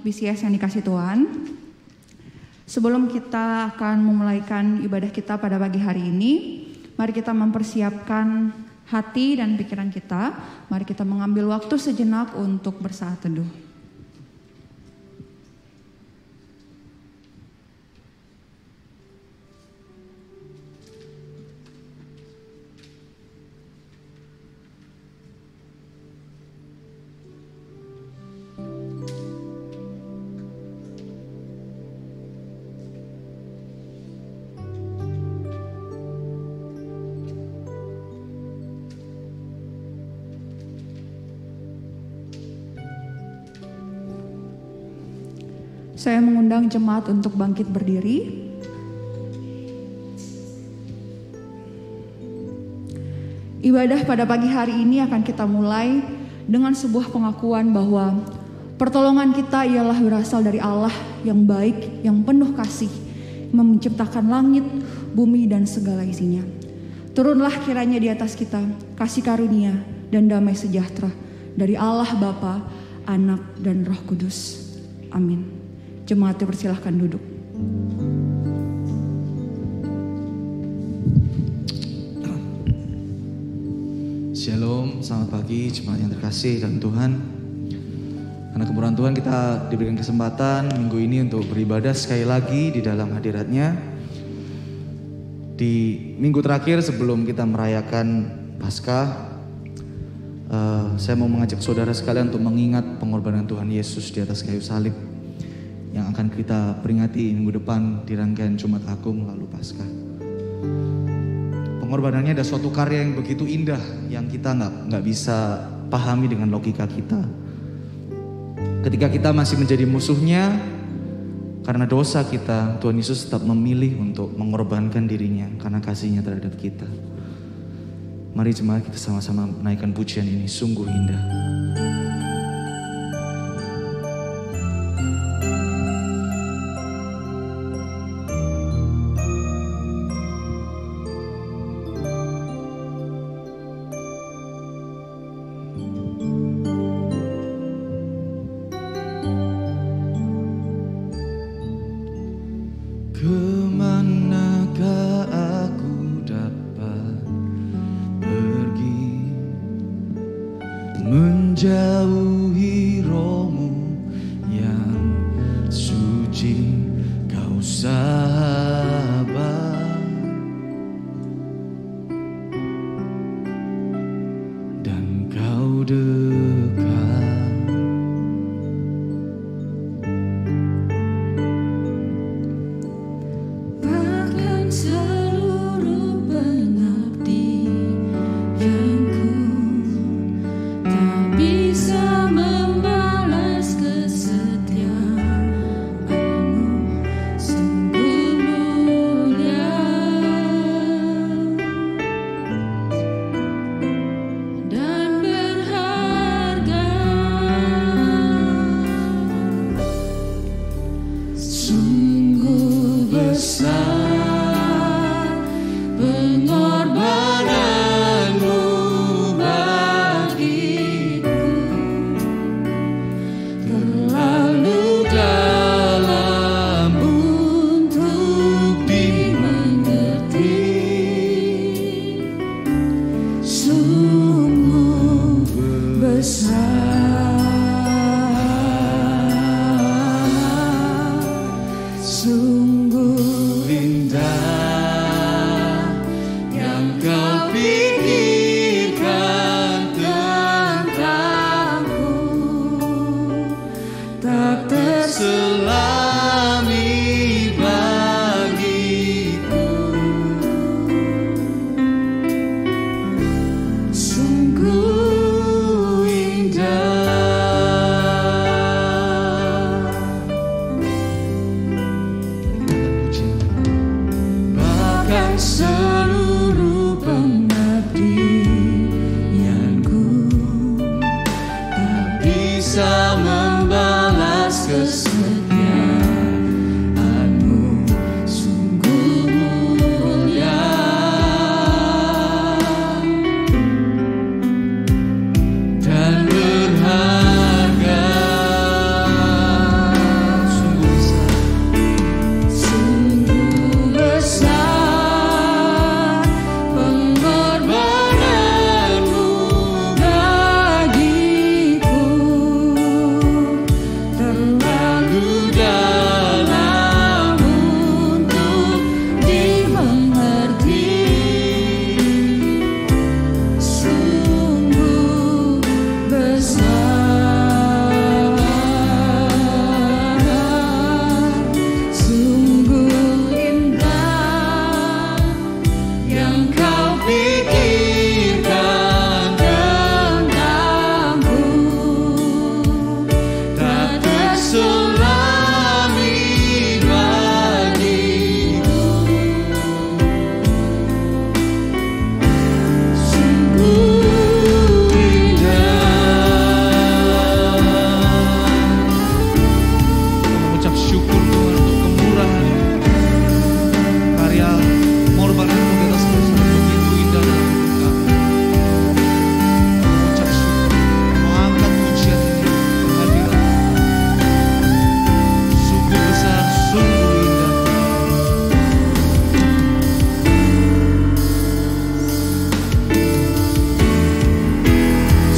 BCS yang dikasih Tuhan, sebelum kita akan memulaikan ibadah kita pada pagi hari ini, mari kita mempersiapkan hati dan pikiran kita. Mari kita mengambil waktu sejenak untuk bersaat teduh. Saya mengundang jemaat untuk bangkit berdiri. Ibadah pada pagi hari ini akan kita mulai dengan sebuah pengakuan bahwa pertolongan kita ialah berasal dari Allah yang baik, yang penuh kasih, menciptakan langit, bumi, dan segala isinya. Turunlah kiranya di atas kita kasih karunia dan damai sejahtera dari Allah Bapa, Anak, dan Roh Kudus. Amin. Jemaat dipersilahkan duduk. Shalom, selamat pagi jemaat yang terkasih dalam Tuhan. Karena kemurahan Tuhan kita diberikan kesempatan minggu ini untuk beribadah sekali lagi di dalam hadirat-Nya. Di minggu terakhir sebelum kita merayakan Paskah, saya mau mengajak saudara sekalian untuk mengingat pengorbanan Tuhan Yesus di atas kayu salib yang akan kita peringati minggu depan di rangkaian Jumat Agung lalu Paskah. Pengorbanannya ada suatu karya yang begitu indah yang kita nggak bisa pahami dengan logika kita. Ketika kita masih menjadi musuhnya karena dosa kita, Tuhan Yesus tetap memilih untuk mengorbankan dirinya karena kasihnya terhadap kita. Mari jemaat kita sama-sama menaikkan pujian ini, sungguh indah. Kemanakah aku dapat pergi menjauhi rohmu yang suci, kau sahabat dan kau dekat. Bisa membalas bisa membalas kesetiaan-Mu, sungguh mulia dan berharga. Sungguh besar pengorbanan-Mu bagiku, terlalu dalam untuk dimengerti. Sungguh besar, sungguh indah yang Kau pikirkan tentangku, tak terselami bagiku. Sungguh indah. Mengucap syukur Tuhan untuk kemurahan karya pengorbanan-Mu di atas kami begitu indah dalam hidup kami. Mengucap syukur, mengangkat pujian ini kehadiran-Mu. Sungguh besar, sungguh indah.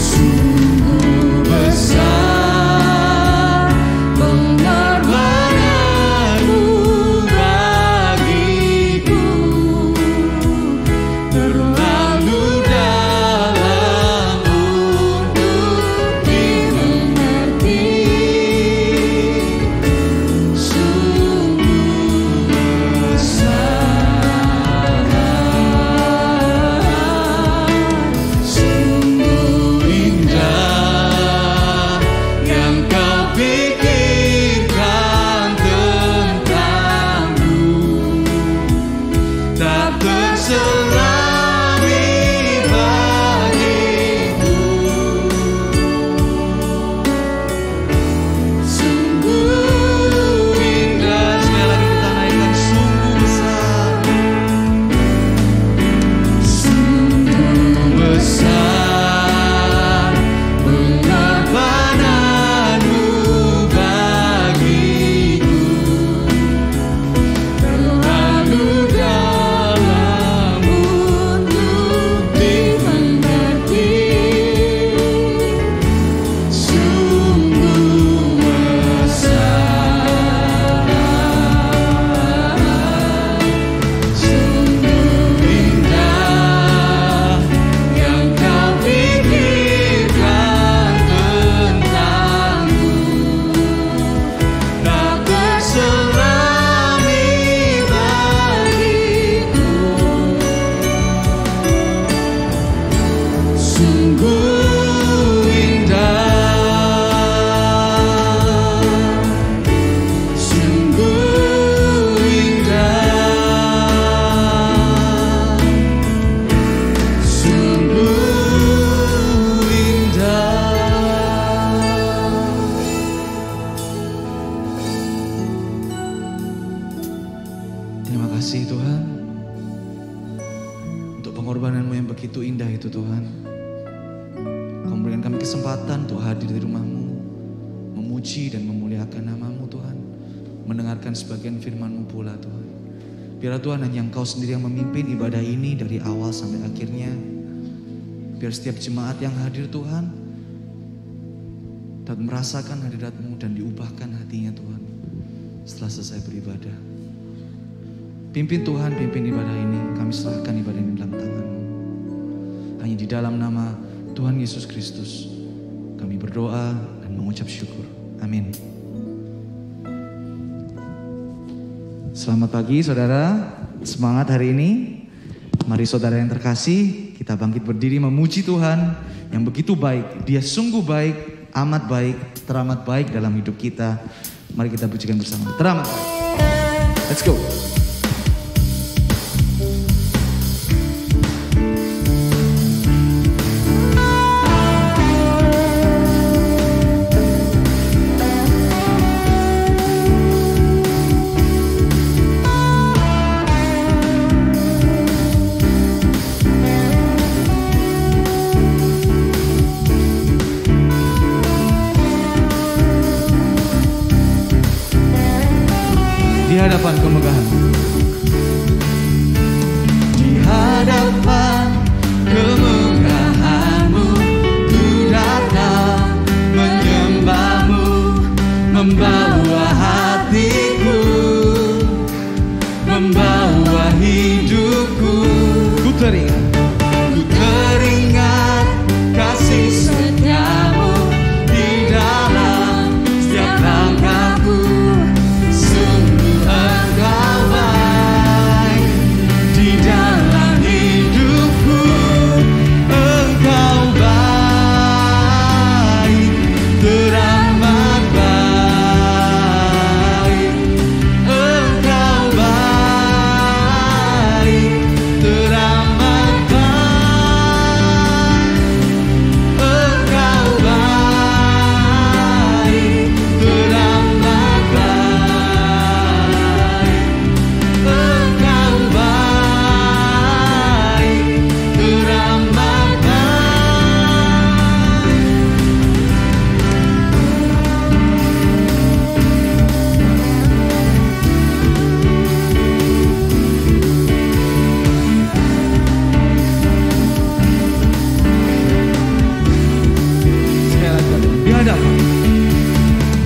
Sungguh besar pengorbanan-Mu bagiku, terlalu dalam untuk dimengerti. Sungguh besar, sungguh indah yang Kau pikirkan tentangku, tak terselami bagiku. Sungguh indah. Sekali lagi kita naikkan sungguh besar. Sungguh besar pengorbanan-Mu bagiku, terlalu dalam untuk dimengerti. Sungguh besar, sungguh indah yang Kau pikirkan tentangku, tak terselami bagiku. Sungguh indah, sungguh indah, sungguh indah. Terima kasih Tuhan untuk pengorbanan-Mu yang begitu indah itu Tuhan. Kau memberikan kami kesempatan untuk hadir di rumah-Mu, memuji dan memuliakan nama-Mu Tuhan, mendengarkan sebagian firman-Mu pula Tuhan. Biar Tuhan hanya Engkau sendiri yang memimpin ibadah ini dari awal sampai akhirnya. Biar setiap jemaat yang hadir Tuhan dapat merasakan hadirat-Mu dan diubahkan hatinya Tuhan setelah selesai beribadah. Pimpin Tuhan, pimpin ibadah ini. Kami serahkan ibadah ini dalam tangan-Mu. Hanya di dalam nama Tuhan Yesus Kristus kami berdoa dan mengucap syukur. Amin. Selamat pagi saudara. Semangat hari ini. Mari saudara yang terkasih, kita bangkit berdiri memuji Tuhan yang begitu baik. Dia sungguh baik, amat baik, teramat baik dalam hidup kita. Mari kita pujikan bersama. Teramat baik. Let's go. hadapan kemegahan. Di hadapan kemegahan-Mu ku datang menyembah-Mu, membawa hatiku, membawa hidupku. Ku teringat kasih setia-Mu di dalam setiap langkahku. Sungguh Engkau baik di dalam hidupku. Engkau baik, teramat baik. Engkau baik, teramat baik. Engkau baik, teramat baik. Engkau baik, teramat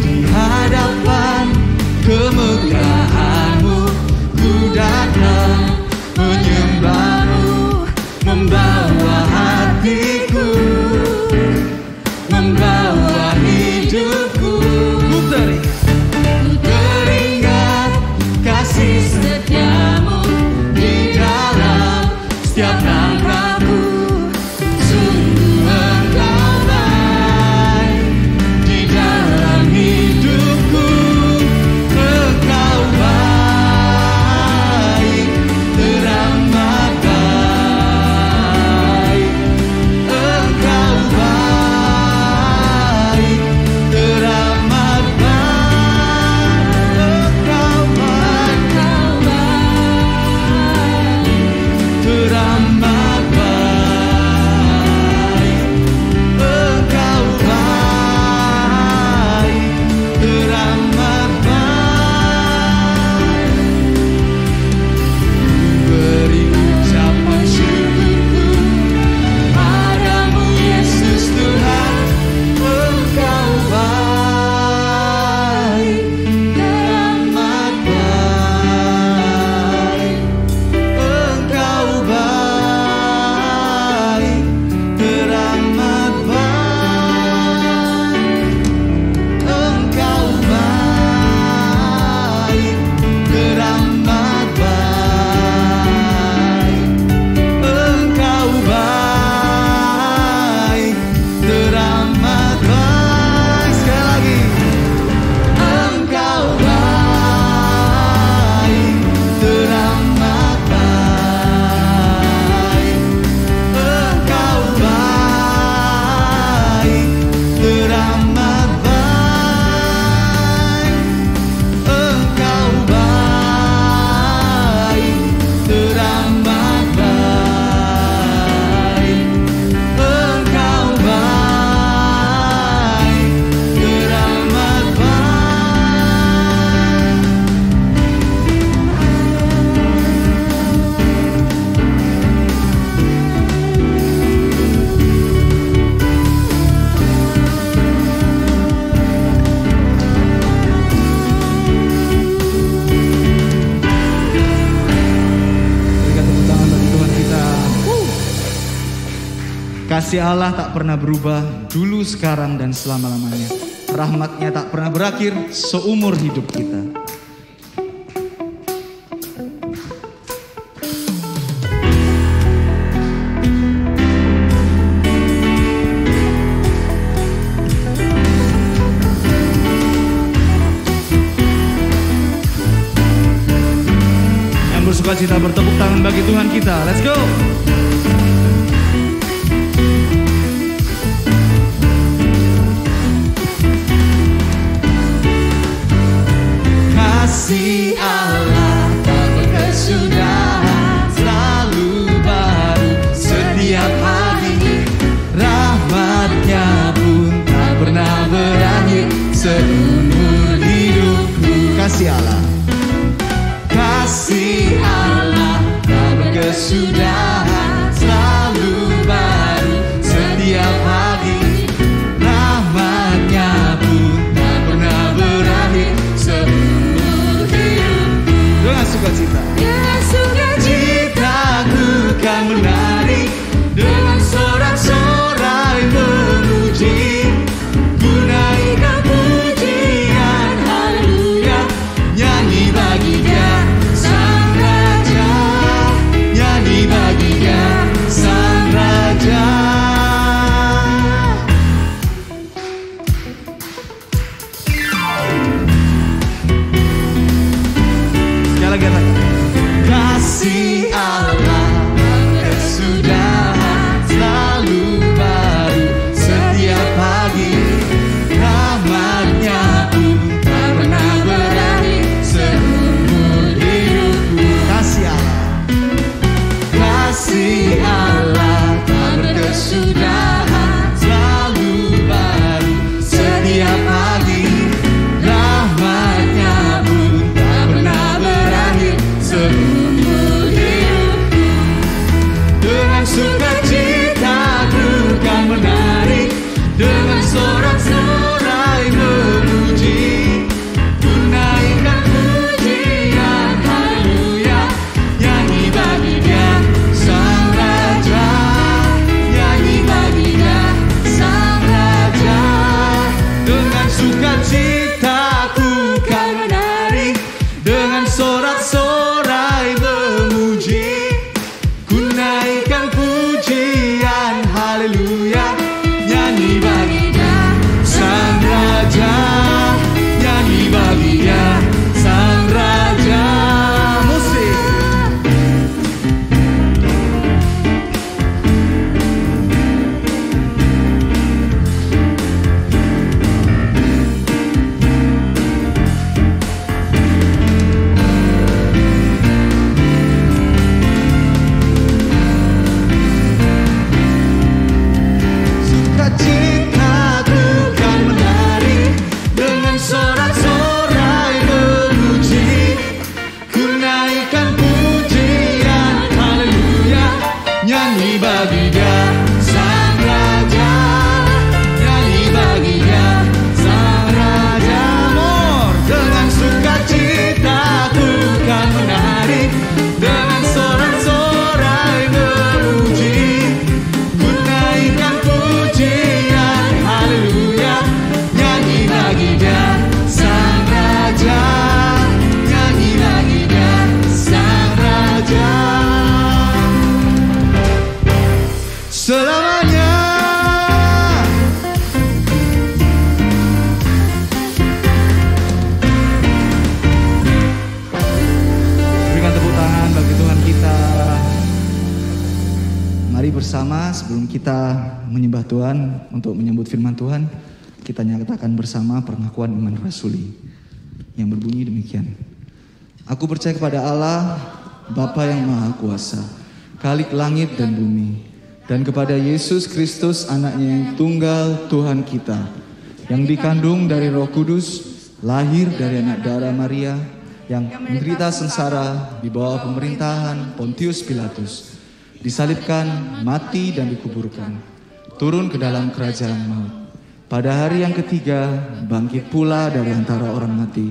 di hadapan kemegahan-Mu ku datang menyembah-Mu, membawa hatiku, membawa hidupku. Ku teringat kasih setia-Mu di dalam setiap langkahku. Sungguh Engkau baik di dalam hidupku. Engkau baik, teramat baik. Engkau baik, teramat baik. Engkau baik, teramat baik. Engkau baik, teramat baik. Beri ucapan syukurku padamu Yesus Tuhan. Engkau baik, teramat baik. Engkau baik, teramat baik. Engkau baik, teramat baik. Engkau baik, teramat baik. Sekali lagi. Engkau baik, teramat baik. Engkau baik, teramat baik. Engkau baik, teramat baik. Engkau baik, teramat Berikan tepuk tangan bagi Tuhan kita. Kasih Allah tak pernah berubah, dulu, sekarang, dan selama-lamanya. Rahmat-Nya tak pernah berakhir seumur hidup kita. Yang bersukacita bertepuk tangan bagi Tuhan kita. Let's go. Kasih Allah tak berkesudahan, selalu baru setiap hari. Rahmat-Nya pun tak pernah berakhir seumur hidupku. Kasih Allah Kasih Allah tak berkesudahan, selalu baru setiap pagi. Rahmat-Nya pun tak pernah berakhir seumur hidupku. Dengan sukacita, Dengan sukacitaku kan menari, dengan sorak-sorai memuji. Ku naikkan pujian, haleluya, nyanyi bagi Dia Sang Raja, nyanyi bagi Dia Sang Raja. sekali lagi katakan. Kasih Allah berkesudahan, selalu baru setiap pagi. Rahmat-Nya pun tak pernah berakhir seumur hidupku. Kasih Allah, Kasih Allah tak berkesudahan, selalu baru setiap pagi. Rahmat-Nya pun tak pernah berakhir seumur hidupku. Dengan sukacitaku kan menari, dengan sorak-sorai memuji. Ku naikkan pujian, haleluya, nyanyi bagi Dia Sang Raja, nyanyi bagi Dia Sang Raja. Dengan sukacitaku kan menari, dengan sorak-sorai memuji. Ku naikkan pujian, haleluya, nyanyi bagi Dia Sang Raja, nyanyi bagi Dia Sang Raja. Musik. Sukacitaku kan menari, dengan sorak-sorai memuji. Ku naikkan pujian, haleluya, nyanyi bagi Dia Sang Raja, nyanyi bagi Dia Sang Raja. More. Dengan sukacitaku kan menari, dengan sorak-sorai memuji. Ku naikkan pujian, haleluya, nyanyi bagi Dia Sang Raja, nyanyi bagi Dia Sang Raja. Selamanya. berikan tepuk tangan bagi Tuhan kita. Mari bersama sebelum kita menyembah Tuhan untuk menyambut firman Tuhan, kita nyatakan bersama pengakuan iman rasuli yang berbunyi demikian. Aku percaya kepada Allah, Bapa yang Maha Kuasa, Khalik langit dan bumi, dan kepada Yesus Kristus anaknya yang tunggal Tuhan kita, yang dikandung dari Roh Kudus, lahir dari anak darah Maria, yang menderita sengsara di bawah pemerintahan Pontius Pilatus, disalibkan, mati dan dikuburkan, turun ke dalam kerajaan maut. Pada hari yang ketiga bangkit pula dari antara orang mati,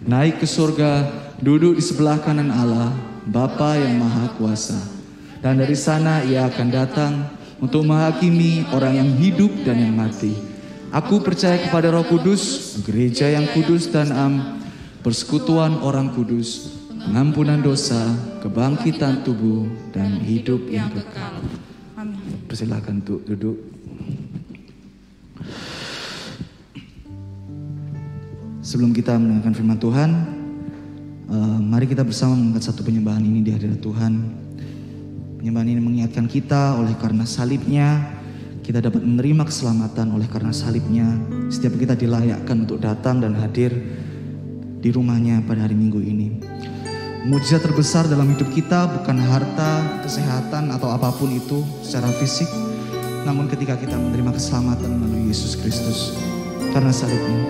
naik ke surga, duduk di sebelah kanan Allah, Bapa yang Maha Kuasa. Dan dari sana Ia akan datang untuk menghakimi orang yang hidup dan yang mati. Aku percaya kepada Roh Kudus, gereja yang kudus dan am, persekutuan orang kudus, pengampunan dosa, kebangkitan tubuh, dan hidup yang kekal. Amin. Persilakan untuk duduk. Sebelum kita mendengarkan firman Tuhan, mari kita bersama mengangkat satu penyembahan ini di hadirat Tuhan. Penyembahan ini mengingatkan kita oleh karena salibnya kita dapat menerima keselamatan. Oleh karena salibnya setiap kita dilayakkan untuk datang dan hadir di rumahnya pada hari Minggu ini. Mujizat terbesar dalam hidup kita bukan harta, kesehatan atau apapun itu secara fisik, namun ketika kita menerima keselamatan melalui Yesus Kristus karena salibnya.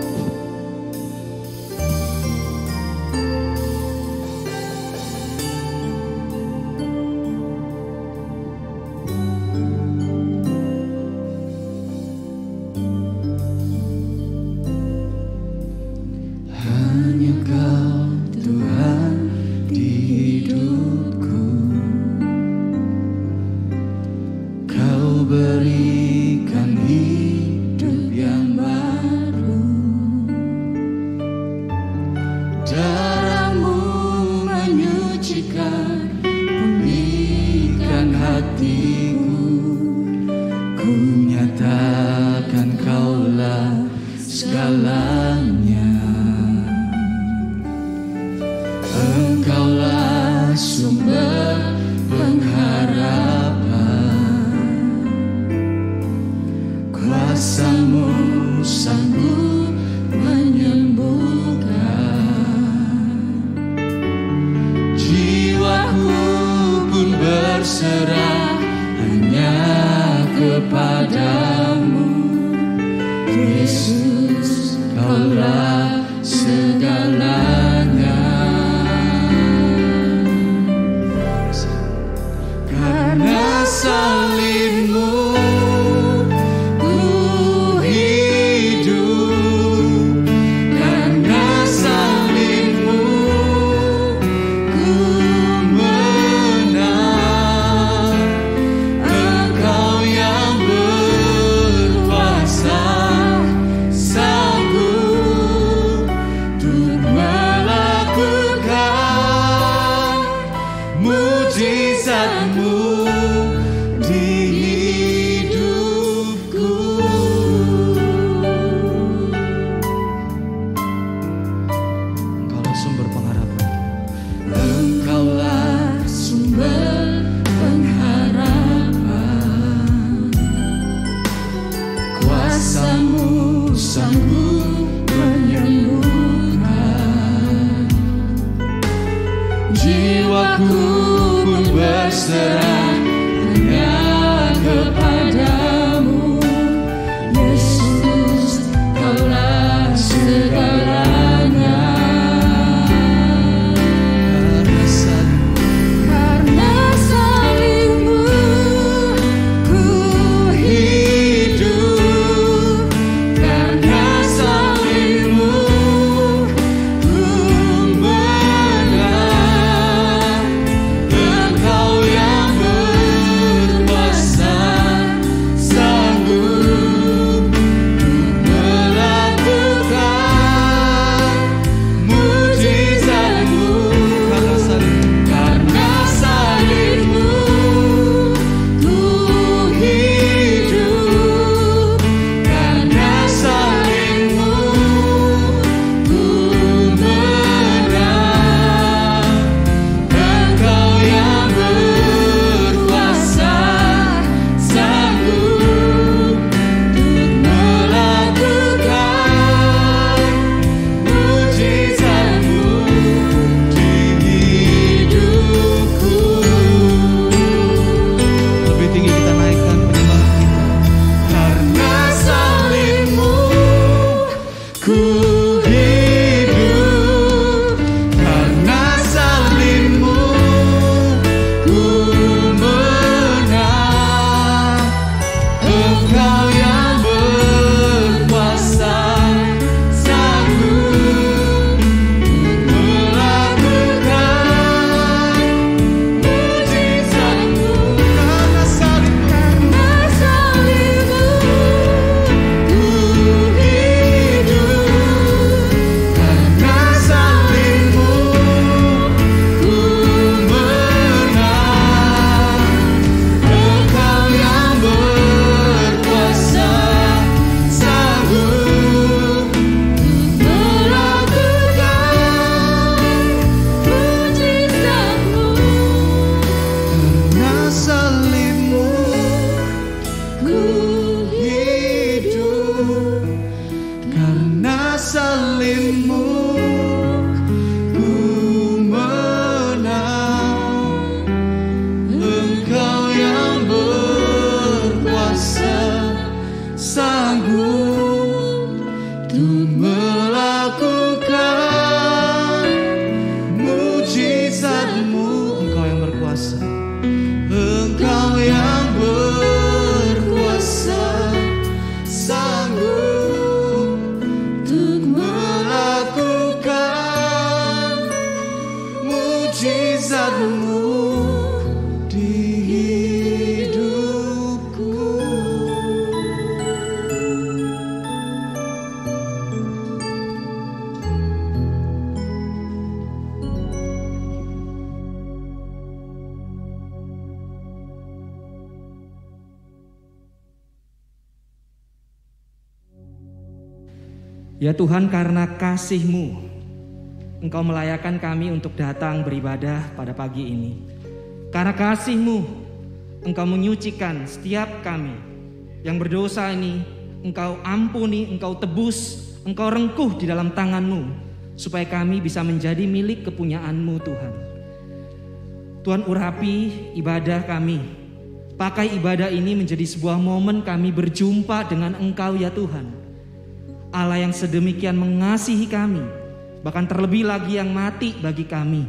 segalanya. Engkaulah sumber pengharapan, kuasa-Mu sanggup menyembuhkan. Jiwaku pun berserah hanya kepadamu, Yesus, Kaulah segalanya. Karena salib-Mu ku hidup, karena salib-Mu ku menang. Engkau yang berkuasa sanggup untuk melakukan mujizat-Mu di hidupku. Engkaulah sumber pengharapan. Engkaulah sumber pengharapan, kuasa-Mu sanggup menyembuhkan. Jiwaku pun berserah hanya kepadamu, Yesus, Kaulah segalanya. Karena salib-Mu ku hidup, karena salib-Mu ku menang. Engkau yang berkuasa sanggup untuk melakukan mujizat-Mu. Karena salib-Mu ku hidup, karena salib-Mu ku menang. Engkau yang berkuasa sanggup untuk melakukan mujizat-Mu di hidupku. Lebih tinggi kita naikkan penyembahan kita. Karena salib-Mu ku hidup, karena salib-Mu ku menang. Engkau yang berkuasa sanggup untuk melakukan mujizat-Mu. Karena salib-Mu ku hidup, karena salib-Mu ku menang. Engkau yang berkuasa sanggup untuk melakukan mujizat-Mu. Karena salib-Mu ku hidup, karena salib-Mu ku menang. Engkau yang berkuasa sanggup untuk melakukan mujizat-Mu. Engkau yang berkuasa. Engkau yang berkuasa sanggup untuk melakukan mujizat-Mu di hidupku. Ya Tuhan, karena kasih-Mu, Engkau melayakan kami untuk datang beribadah pada pagi ini. Karena kasih-Mu, Engkau menyucikan setiap kami yang berdosa ini. Engkau ampuni, Engkau tebus, Engkau rengkuh di dalam tangan-Mu, supaya kami bisa menjadi milik kepunyaan-Mu Tuhan. Tuhan, urapi ibadah kami. Pakai ibadah ini menjadi sebuah momen kami berjumpa dengan Engkau ya Tuhan. Allah yang sedemikian mengasihi kami, bahkan terlebih lagi yang mati bagi kami.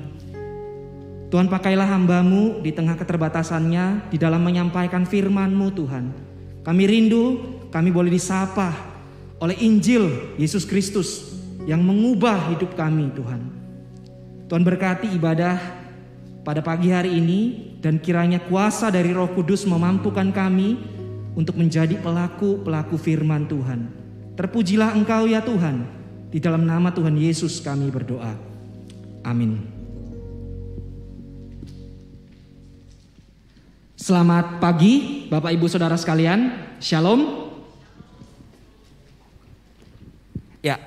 Tuhan, pakailah hamba-Mu di tengah keterbatasannya di dalam menyampaikan firman-Mu Tuhan. Kami rindu, kami boleh disapa oleh Injil Yesus Kristus yang mengubah hidup kami Tuhan. Tuhan, berkati ibadah pada pagi hari ini, dan kiranya kuasa dari Roh Kudus memampukan kami untuk menjadi pelaku-pelaku firman Tuhan. Terpujilah Engkau ya Tuhan. Di dalam nama Tuhan Yesus kami berdoa. Amin. Selamat pagi Bapak Ibu Saudara sekalian. Shalom. Ya,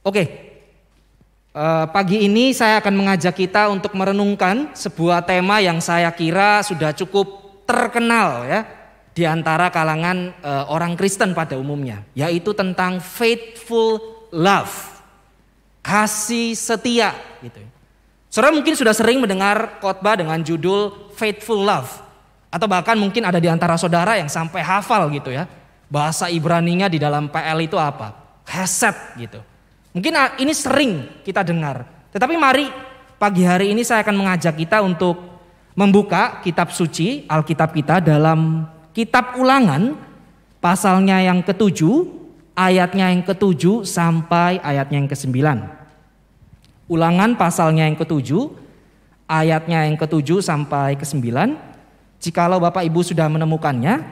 oke. Pagi ini saya akan mengajak kita untuk merenungkan sebuah tema yang saya kira sudah cukup terkenal ya di antara kalangan orang Kristen pada umumnya, yaitu tentang faithful love, kasih setia gitu. Saudara mungkin sudah sering mendengar khotbah dengan judul faithful love, atau bahkan mungkin ada di antara saudara yang sampai hafal gitu ya. Bahasa Ibraninya di dalam PL itu apa? Hesed gitu. Mungkin ini sering kita dengar. Tetapi mari pagi hari ini saya akan mengajak kita untuk membuka kitab suci Alkitab kita dalam Kitab Ulangan pasalnya yang ke-7, ayatnya yang ke-7 sampai ayatnya yang ke-9. Ulangan pasalnya yang ke-7, ayatnya yang ke-7 sampai ke-9. Jikalau Bapak Ibu sudah menemukannya,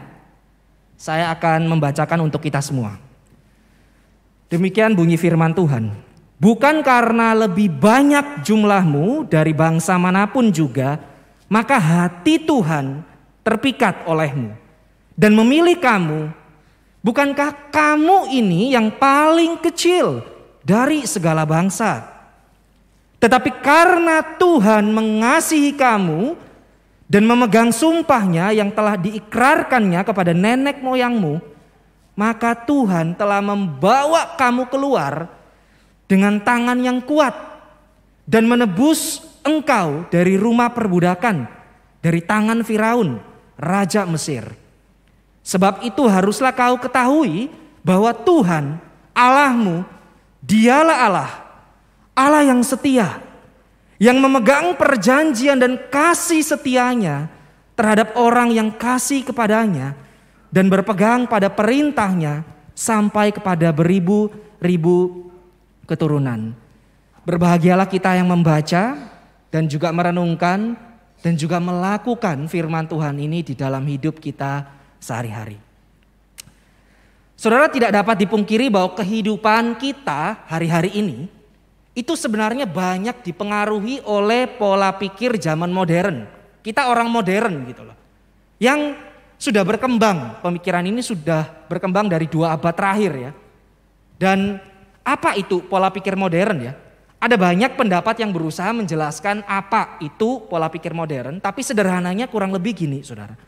saya akan membacakan untuk kita semua. Demikian bunyi firman Tuhan. Bukan karena lebih banyak jumlahmu dari bangsa manapun juga, maka hati Tuhan terpikat olehmu dan memilih kamu. Bukankah kamu ini yang paling kecil dari segala bangsa? Tetapi karena Tuhan mengasihi kamu dan memegang sumpahnya yang telah diikrarkannya kepada nenek moyangmu, maka Tuhan telah membawa kamu keluar dengan tangan yang kuat dan menebus engkau dari rumah perbudakan, dari tangan Firaun, raja Mesir. Sebab itu haruslah kau ketahui bahwa Tuhan Allahmu, dialah Allah, Allah yang setia, yang memegang perjanjian dan kasih setianya terhadap orang yang kasih kepadanya dan berpegang pada perintahnya sampai kepada beribu-ribu keturunan. Berbahagialah kita yang membaca dan juga merenungkan dan juga melakukan firman Tuhan ini di dalam hidup kita sehari-hari. Saudara, tidak dapat dipungkiri bahwa kehidupan kita hari-hari ini itu sebenarnya banyak dipengaruhi oleh pola pikir zaman modern. Kita orang modern gitu loh. Yang sudah berkembang, pemikiran ini sudah berkembang dari 2 abad terakhir ya. Dan apa itu pola pikir modern ya? Ada banyak pendapat yang berusaha menjelaskan apa itu pola pikir modern, tapi sederhananya kurang lebih gini saudara.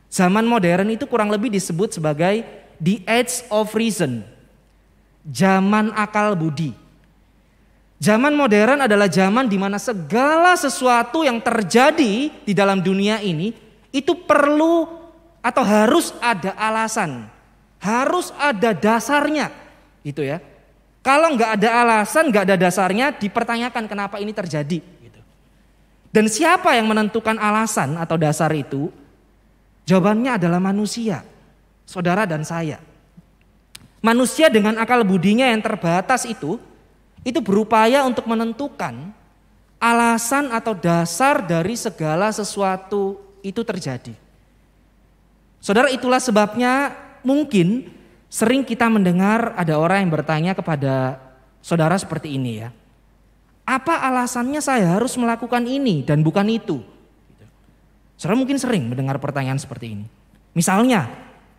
Zaman modern itu kurang lebih disebut sebagai the age of reason, zaman akal budi. Zaman modern adalah zaman di mana segala sesuatu yang terjadi di dalam dunia ini itu perlu atau harus ada alasan, harus ada dasarnya, gitu ya. Kalau nggak ada alasan, nggak ada dasarnya, dipertanyakan kenapa ini terjadi. Gitu. Dan siapa yang menentukan alasan atau dasar itu? Jawabannya adalah manusia, saudara dan saya. Manusia dengan akal budinya yang terbatas itu berupaya untuk menentukan alasan atau dasar dari segala sesuatu itu terjadi. Saudara, itulah sebabnya mungkin sering kita mendengar ada orang yang bertanya kepada saudara seperti ini ya. Apa alasannya saya harus melakukan ini dan bukan itu? Saudara mungkin sering mendengar pertanyaan seperti ini. Misalnya,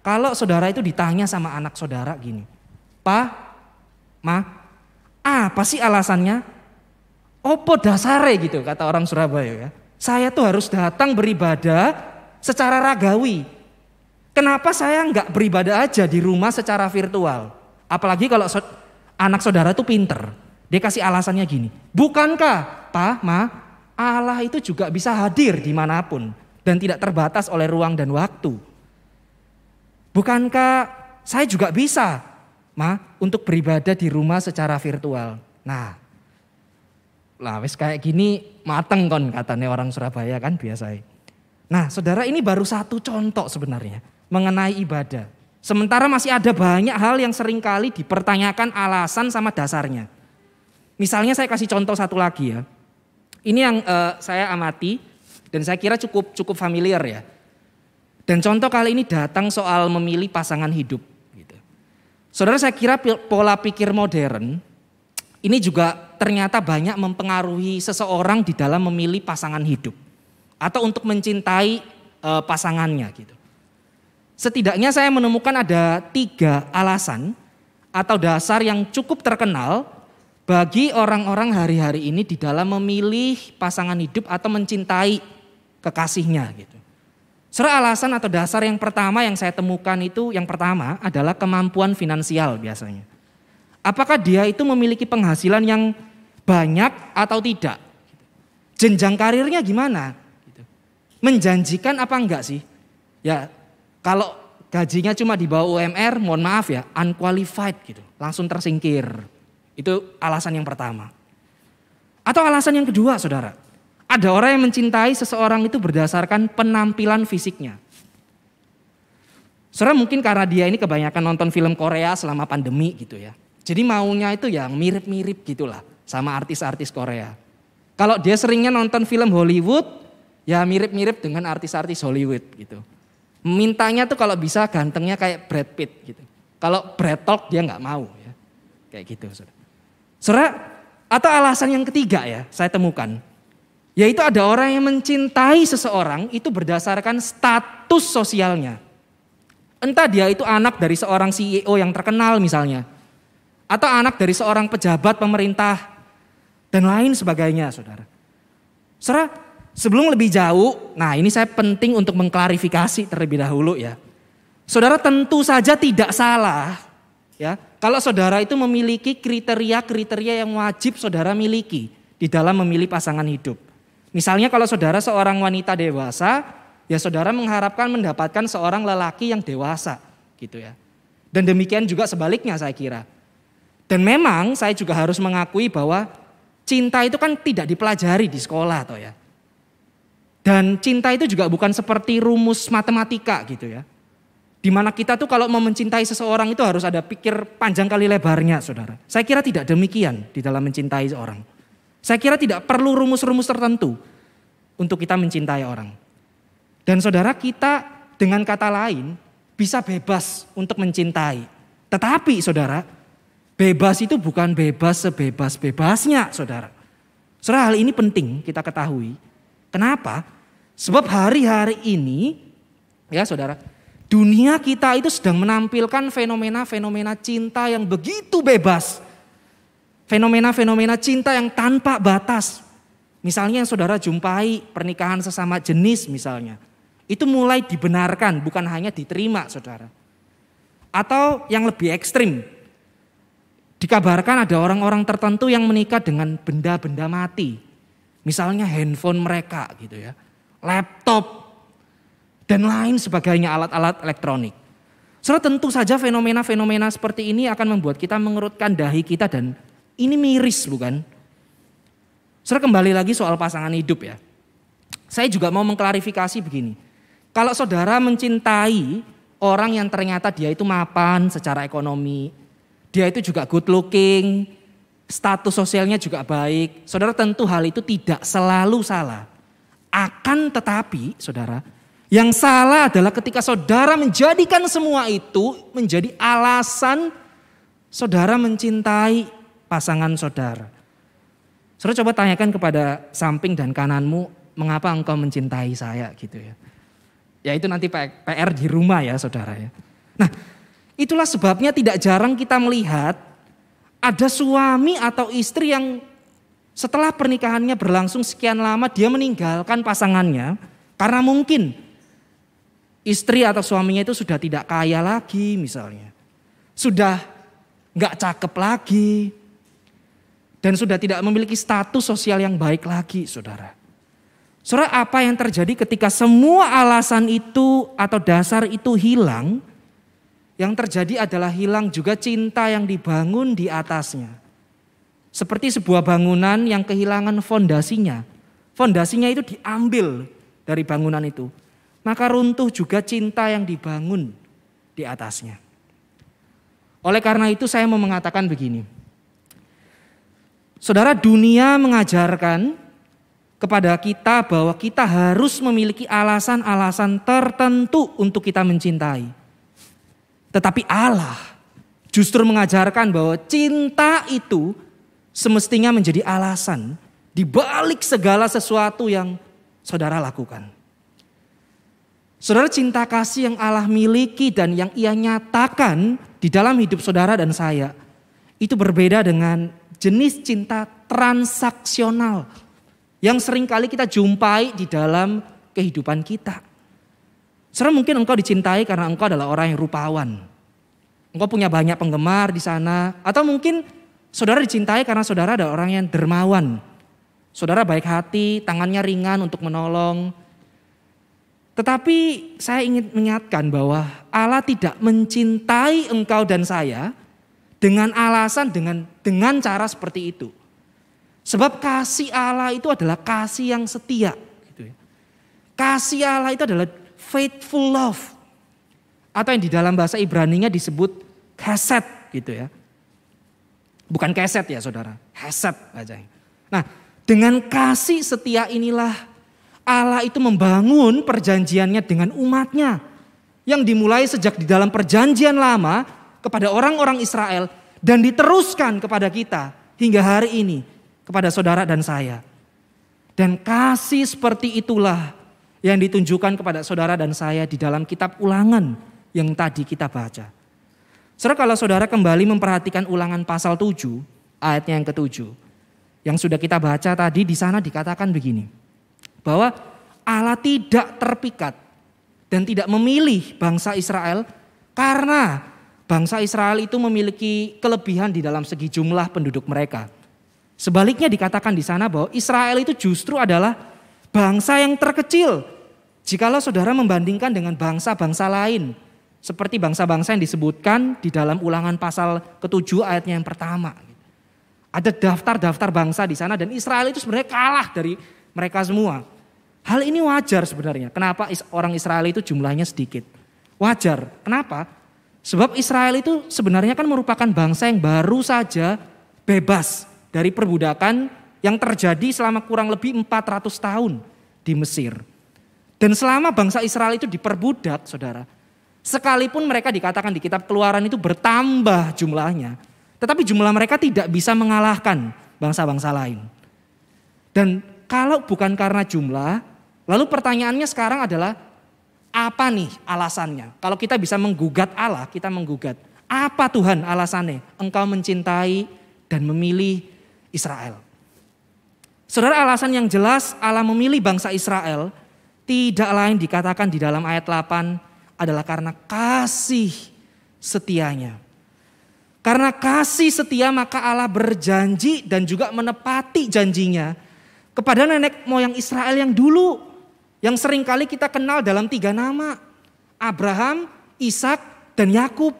kalau saudara itu ditanya sama anak saudara gini, "Pak, Ma, apa sih alasannya? Opo dasare gitu kata orang Surabaya ya. Saya tuh harus datang beribadah secara ragawi. Kenapa saya nggak beribadah aja di rumah secara virtual? Apalagi kalau anak saudara tuh pinter. Dia kasih alasannya gini. Bukankah Pa, Ma, Allah itu juga bisa hadir dimanapun dan tidak terbatas oleh ruang dan waktu. Bukankah saya juga bisa, Ma, untuk beribadah di rumah secara virtual. Nah, lah wes kayak gini mateng kon katanya orang Surabaya kan biasa. Nah saudara, ini baru satu contoh sebenarnya mengenai ibadah. Sementara masih ada banyak hal yang seringkali dipertanyakan alasan sama dasarnya. Misalnya saya kasih contoh satu lagi ya. Ini yang saya amati dan saya kira cukup familiar ya. Dan contoh kali ini datang soal memilih pasangan hidup. Gitu. Saudara, saya kira pola pikir modern ini juga ternyata banyak mempengaruhi seseorang di dalam memilih pasangan hidup atau untuk mencintai pasangannya gitu. Setidaknya saya menemukan ada 3 alasan atau dasar yang cukup terkenal bagi orang-orang hari-hari ini di dalam memilih pasangan hidup atau mencintai kekasihnya gitu. Saudara, alasan atau dasar yang pertama yang saya temukan itu yang pertama adalah kemampuan finansial biasanya. Apakah dia itu memiliki penghasilan yang banyak atau tidak? Jenjang karirnya gimana? Menjanjikan apa enggak sih? Ya kalau gajinya cuma di bawah UMR, mohon maaf ya, unqualified gitu, langsung tersingkir. Itu alasan yang pertama. Atau alasan yang kedua saudara, ada orang yang mencintai seseorang itu berdasarkan penampilan fisiknya. Saudara, mungkin karena dia ini kebanyakan nonton film Korea selama pandemi gitu ya. Jadi maunya itu yang mirip-mirip gitulah sama artis-artis Korea. Kalau dia seringnya nonton film Hollywood, ya mirip-mirip dengan artis-artis Hollywood gitu. Mintanya tuh kalau bisa gantengnya kayak Brad Pitt gitu. Kalau Brad Talk dia nggak mau ya. Kayak gitu saudara. Saudara, atau alasan yang ketiga ya saya temukan. Yaitu ada orang yang mencintai seseorang itu berdasarkan status sosialnya. Entah dia itu anak dari seorang CEO yang terkenal misalnya. Atau anak dari seorang pejabat pemerintah dan lain sebagainya saudara. Saudara, sebelum lebih jauh, nah ini saya penting untuk mengklarifikasi terlebih dahulu ya. Saudara, tentu saja tidak salah ya kalau saudara itu memiliki kriteria-kriteria yang wajib saudara miliki di dalam memilih pasangan hidup. Misalnya kalau saudara seorang wanita dewasa, ya saudara mengharapkan mendapatkan seorang lelaki yang dewasa gitu ya. Dan demikian juga sebaliknya saya kira. Dan memang saya juga harus mengakui bahwa cinta itu kan tidak dipelajari di sekolah toh ya. Dan cinta itu juga bukan seperti rumus matematika gitu ya. Dimana kita tuh kalau mau mencintai seseorang itu harus ada pikir panjang kali lebarnya saudara. Saya kira tidak demikian di dalam mencintai seorang. Saya kira tidak perlu rumus-rumus tertentu untuk kita mencintai orang. Dan saudara, kita dengan kata lain bisa bebas untuk mencintai. Tetapi saudara, bebas itu bukan bebas sebebas-bebasnya saudara. Saudara, hal ini penting kita ketahui. Kenapa? Sebab hari-hari ini ya saudara, dunia kita itu sedang menampilkan fenomena-fenomena cinta yang begitu bebas. Fenomena-fenomena cinta yang tanpa batas. Misalnya yang saudara jumpai pernikahan sesama jenis misalnya. Itu mulai dibenarkan, bukan hanya diterima saudara. Atau yang lebih ekstrim. Dikabarkan ada orang-orang tertentu yang menikah dengan benda-benda mati. Misalnya handphone mereka gitu ya. Laptop. Dan lain sebagainya alat-alat elektronik. Saudara, tentu saja fenomena-fenomena seperti ini akan membuat kita mengerutkan dahi kita dan ini miris bukan? Saudara, kembali lagi soal pasangan hidup ya. Saya juga mau mengklarifikasi begini. Kalau saudara mencintai orang yang ternyata dia itu mapan secara ekonomi, dia itu juga good looking, status sosialnya juga baik, saudara tentu hal itu tidak selalu salah. Akan tetapi saudara, yang salah adalah ketika saudara menjadikan semua itu menjadi alasan saudara mencintai pasangan saudara. Saudara coba tanyakan kepada samping dan kananmu, mengapa engkau mencintai saya gitu ya. Ya itu nanti PR di rumah ya saudara ya. Nah itulah sebabnya tidak jarang kita melihat Ada suami atau istri yang setelah pernikahannya berlangsung sekian lama dia meninggalkan pasangannya karena mungkin istri atau suaminya itu sudah tidak kaya lagi misalnya. Sudah gak cakep lagi. Dan sudah tidak memiliki status sosial yang baik lagi, saudara. Saudara, apa yang terjadi ketika semua alasan itu atau dasar itu hilang? Yang terjadi adalah hilang juga cinta yang dibangun di atasnya. Seperti sebuah bangunan yang kehilangan fondasinya. Fondasinya itu diambil dari bangunan itu. Maka runtuh juga cinta yang dibangun di atasnya. Oleh karena itu saya mau mengatakan begini. Saudara, dunia mengajarkan kepada kita bahwa kita harus memiliki alasan-alasan tertentu untuk kita mencintai. Tetapi Allah justru mengajarkan bahwa cinta itu semestinya menjadi alasan di balik segala sesuatu yang saudara lakukan. Saudara, cinta kasih yang Allah miliki dan yang ia nyatakan di dalam hidup saudara dan saya itu berbeda dengan jenis cinta transaksional yang seringkali kita jumpai di dalam kehidupan kita. Saudara, mungkin engkau dicintai karena engkau adalah orang yang rupawan. Engkau punya banyak penggemar di sana. Atau mungkin saudara dicintai karena saudara adalah orang yang dermawan. Saudara baik hati, tangannya ringan untuk menolong. Tetapi saya ingin mengingatkan bahwa Allah tidak mencintai engkau dan saya dengan alasan dengan cara seperti itu. Sebab kasih Allah itu adalah kasih yang setia. Kasih Allah itu adalah faithful love. Atau yang di dalam bahasa Ibrani-nya disebut chesed gitu ya. Bukan keset ya saudara, chesed aja. Nah, dengan kasih setia inilah Allah itu membangun perjanjiannya dengan umatnya. Yang dimulai sejak di dalam perjanjian lama kepada orang-orang Israel dan diteruskan kepada kita hingga hari ini kepada saudara dan saya. Dan kasih seperti itulah yang ditunjukkan kepada saudara dan saya di dalam kitab Ulangan yang tadi kita baca. Saudara, kalau saudara kembali memperhatikan Ulangan pasal 7 ayatnya yang ke-7. Yang sudah kita baca tadi, di sana dikatakan begini. Bahwa Allah tidak terpikat dan tidak memilih bangsa Israel karena bangsa Israel itu memiliki kelebihan di dalam segi jumlah penduduk mereka. Sebaliknya dikatakan di sana bahwa Israel itu justru adalah bangsa yang terkecil. Jikalau saudara membandingkan dengan bangsa-bangsa lain. Seperti bangsa-bangsa yang disebutkan di dalam Ulangan pasal ke-7 ayatnya yang pertama. Ada daftar-daftar bangsa di sana dan Israel itu sebenarnya kalah dari mereka semua. Hal ini wajar sebenarnya. Kenapa orang Israel itu jumlahnya sedikit? Wajar. Kenapa? Sebab Israel itu sebenarnya kan merupakan bangsa yang baru saja bebas dari perbudakan yang terjadi selama kurang lebih 400 tahun di Mesir. Dan selama bangsa Israel itu diperbudak, saudara, sekalipun mereka dikatakan di kitab Keluaran itu bertambah jumlahnya, tetapi jumlah mereka tidak bisa mengalahkan bangsa-bangsa lain. Dan kalau bukan karena jumlah, lalu pertanyaannya sekarang adalah apa nih alasannya? Kalau kita bisa menggugat Allah, kita menggugat. Apa Tuhan alasannya? Engkau mencintai dan memilih Israel. Saudara, alasan yang jelas Allah memilih bangsa Israel tidak lain dikatakan di dalam ayat 8 adalah karena kasih setianya. Karena kasih setia maka Allah berjanji dan juga menepati janjinya kepada nenek moyang Israel yang dulu. Yang seringkali kita kenal dalam 3 nama. Abraham, Ishak, dan Yakub.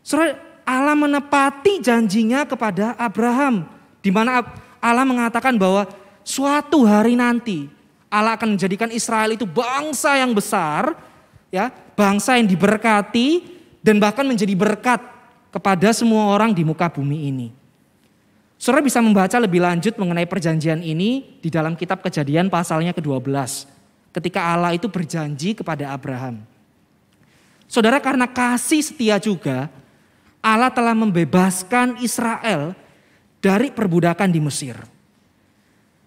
Saudara, Allah menepati janjinya kepada Abraham. Di mana Allah mengatakan bahwa suatu hari nanti Allah akan menjadikan Israel itu bangsa yang besar. Ya, bangsa yang diberkati dan bahkan menjadi berkat kepada semua orang di muka bumi ini. Saudara bisa membaca lebih lanjut mengenai perjanjian ini di dalam kitab Kejadian pasalnya ke-12. Ketika Allah itu berjanji kepada Abraham. Saudara, karena kasih setia juga Allah telah membebaskan Israel dari perbudakan di Mesir.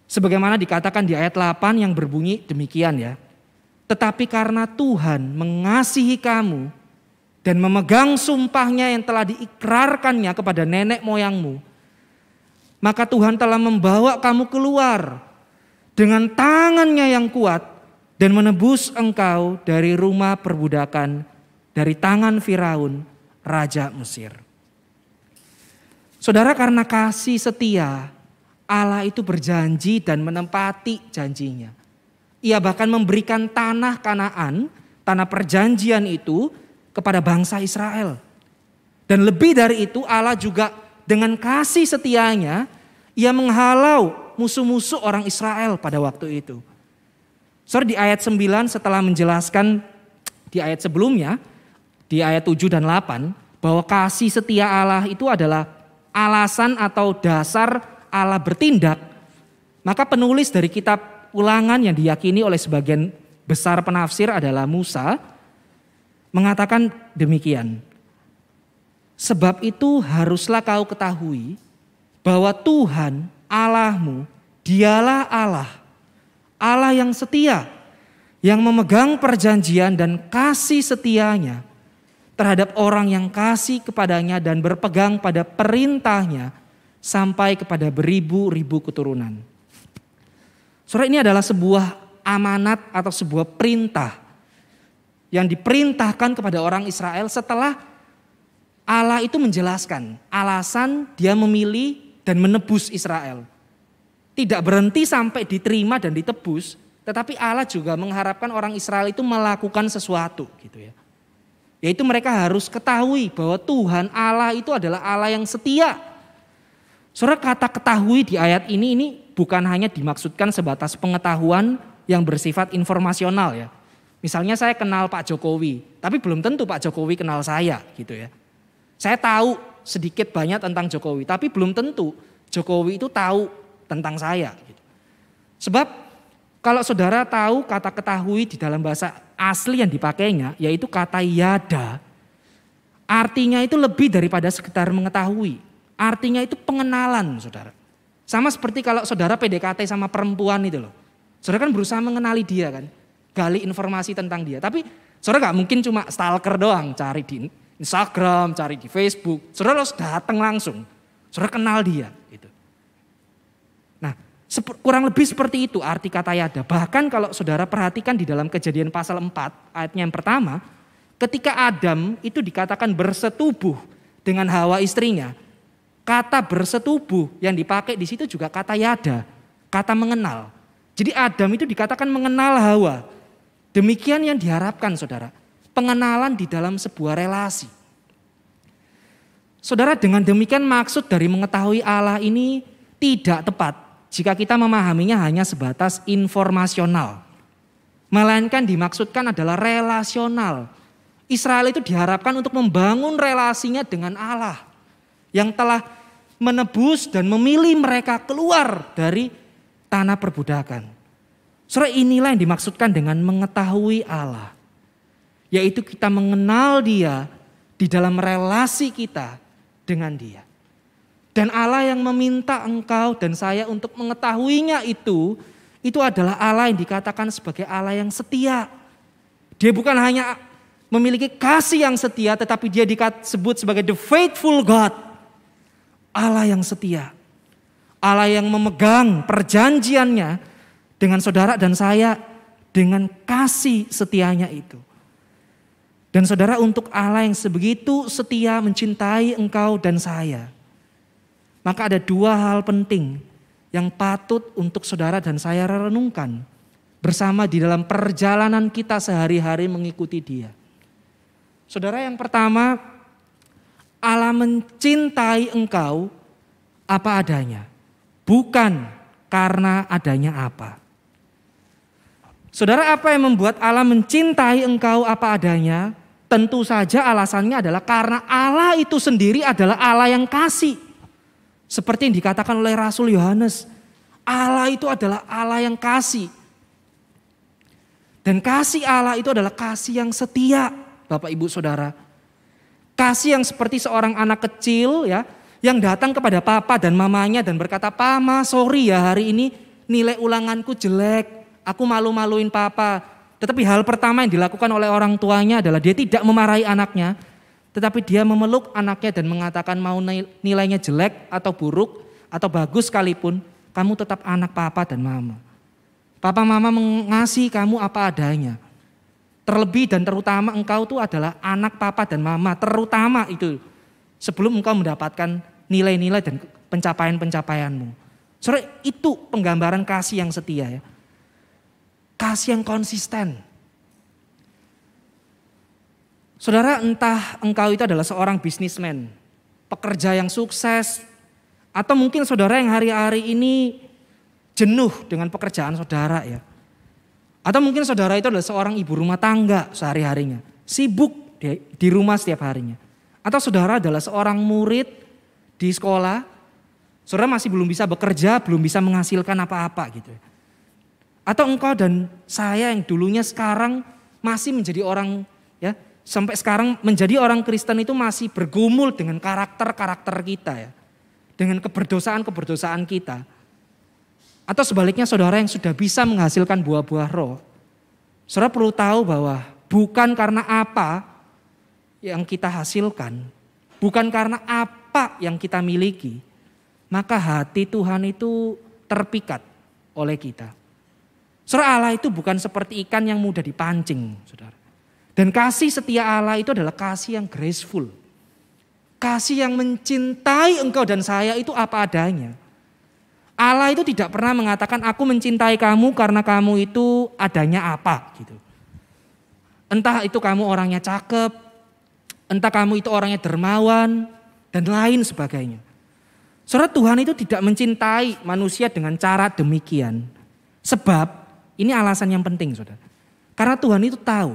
Sebagaimana dikatakan di ayat 8 yang berbunyi demikian ya. Tetapi karena Tuhan mengasihi kamu, dan memegang sumpahnya yang telah diikrarkannya kepada nenek moyangmu, maka Tuhan telah membawa kamu keluar dengan tangannya yang kuat dan menebus engkau dari rumah perbudakan, dari tangan Firaun, raja Mesir. Saudara, karena kasih setia, Allah itu berjanji dan menepati janjinya. Ia bahkan memberikan tanah Kanaan, tanah perjanjian itu kepada bangsa Israel. Dan lebih dari itu, Allah juga dengan kasih setianya, ia menghalau musuh-musuh orang Israel pada waktu itu. Saudara, di ayat 9 setelah menjelaskan di ayat sebelumnya, di ayat 7 dan 8, bahwa kasih setia Allah itu adalah alasan atau dasar Allah bertindak, maka penulis dari kitab Ulangan yang diyakini oleh sebagian besar penafsir adalah Musa, mengatakan demikian. Sebab itu haruslah kau ketahui bahwa Tuhan Allahmu, dialah Allah, Allah yang setia, yang memegang perjanjian dan kasih setianya terhadap orang yang kasih kepadanya dan berpegang pada perintahnya sampai kepada beribu-ribu keturunan. Saudara, ini adalah sebuah amanat atau sebuah perintah yang diperintahkan kepada orang Israel setelah Allah itu menjelaskan alasan dia memilih dan menebus Israel. Tidak berhenti sampai diterima dan ditebus, tetapi Allah juga mengharapkan orang Israel itu melakukan sesuatu gitu ya. Yaitu mereka harus ketahui bahwa Tuhan Allah itu adalah Allah yang setia. Saudara, kata ketahui di ayat ini bukan hanya dimaksudkan sebatas pengetahuan yang bersifat informasional ya. Misalnya saya kenal Pak Jokowi, tapi belum tentu Pak Jokowi kenal saya gitu ya. Saya tahu sedikit banyak tentang Jokowi, tapi belum tentu Jokowi itu tahu tentang saya. Gitu. Sebab kalau saudara tahu kata ketahui di dalam bahasa asli yang dipakainya, yaitu kata yada, artinya itu lebih daripada sekedar mengetahui. Artinya itu pengenalan, saudara. Sama seperti kalau saudara PDKT sama perempuan itu loh. Saudara kan berusaha mengenali dia kan, gali informasi tentang dia. Tapi saudara gak mungkin cuma stalker doang, cari di Instagram, cari di Facebook. Saudara harus datang langsung, saudara kenal dia. Gitu. Nah, kurang lebih seperti itu arti kata yada. Bahkan kalau saudara perhatikan di dalam Kejadian pasal 4 ayatnya yang pertama, ketika Adam itu dikatakan bersetubuh dengan Hawa istrinya, kata bersetubuh yang dipakai di situ juga kata yada, kata mengenal. Jadi Adam itu dikatakan mengenal Hawa. Demikian yang diharapkan saudara, pengenalan di dalam sebuah relasi. Saudara, dengan demikian maksud dari mengetahui Allah ini tidak tepat jika kita memahaminya hanya sebatas informasional. Melainkan dimaksudkan adalah relasional. Israel itu diharapkan untuk membangun relasinya dengan Allah yang telah menebus dan memilih mereka keluar dari tanah perbudakan. Saudara, inilah yang dimaksudkan dengan mengetahui Allah. Yaitu kita mengenal dia di dalam relasi kita dengan dia. Dan Allah yang meminta engkau dan saya untuk mengetahuinya itu adalah Allah yang dikatakan sebagai Allah yang setia. Dia bukan hanya memiliki kasih yang setia, tetapi dia disebut sebagai the faithful God. Allah yang setia. Allah yang memegang perjanjiannya dengan saudara dan saya dengan kasih setianya itu. Dan saudara, untuk Allah yang sebegitu setia mencintai engkau dan saya, maka ada dua hal penting yang patut untuk saudara dan saya renungkan bersama di dalam perjalanan kita sehari-hari mengikuti dia. Saudara, yang pertama, Allah mencintai engkau apa adanya, bukan karena adanya apa. Saudara, apa yang membuat Allah mencintai engkau apa adanya? Tentu saja alasannya adalah karena Allah itu sendiri adalah Allah yang kasih. Seperti yang dikatakan oleh Rasul Yohanes, Allah itu adalah Allah yang kasih. Dan kasih Allah itu adalah kasih yang setia, Bapak Ibu Saudara. Kasih yang seperti seorang anak kecil ya, yang datang kepada papa dan mamanya dan berkata, "Mama, sorry ya hari ini nilai ulanganku jelek. Aku malu-maluin papa." Tetapi hal pertama yang dilakukan oleh orang tuanya adalah dia tidak memarahi anaknya. tetapi dia memeluk anaknya dan mengatakan mau nilainya jelek atau buruk atau bagus sekalipun, kamu tetap anak papa dan mama. Papa mama mengasihi kamu apa adanya. Terlebih dan terutama engkau itu adalah anak papa dan mama, terutama itu sebelum engkau mendapatkan nilai-nilai dan pencapaian-pencapaianmu. Saudara, itu penggambaran kasih yang setia ya. Kasih yang konsisten. Saudara, entah engkau itu adalah seorang bisnismen, pekerja yang sukses, atau mungkin saudara yang hari-hari ini jenuh dengan pekerjaan saudara ya. Atau mungkin saudara itu adalah seorang ibu rumah tangga sehari-harinya, sibuk di rumah setiap harinya. Atau saudara adalah seorang murid di sekolah, saudara masih belum bisa bekerja, belum bisa menghasilkan apa-apa gitu. Atau engkau dan saya yang dulunya sekarang masih menjadi orang ya, sampai sekarang menjadi orang Kristen itu masih bergumul dengan karakter-karakter kita ya. Dengan keberdosaan-keberdosaan kita. Atau sebaliknya saudara yang sudah bisa menghasilkan buah-buah roh. Saudara perlu tahu bahwa bukan karena apa yang kita hasilkan, bukan karena apa yang kita miliki, maka hati Tuhan itu terpikat oleh kita. Saudara, Allah itu bukan seperti ikan yang mudah dipancing, saudara. Dan kasih setia Allah itu adalah kasih yang graceful. Kasih yang mencintai engkau dan saya itu apa adanya. Allah itu tidak pernah mengatakan aku mencintai kamu karena kamu itu adanya apa gitu. Entah itu kamu orangnya cakep, entah kamu itu orangnya dermawan dan lain sebagainya. Saudara, Tuhan itu tidak mencintai manusia dengan cara demikian. Sebab ini alasan yang penting saudara. Karena Tuhan itu tahu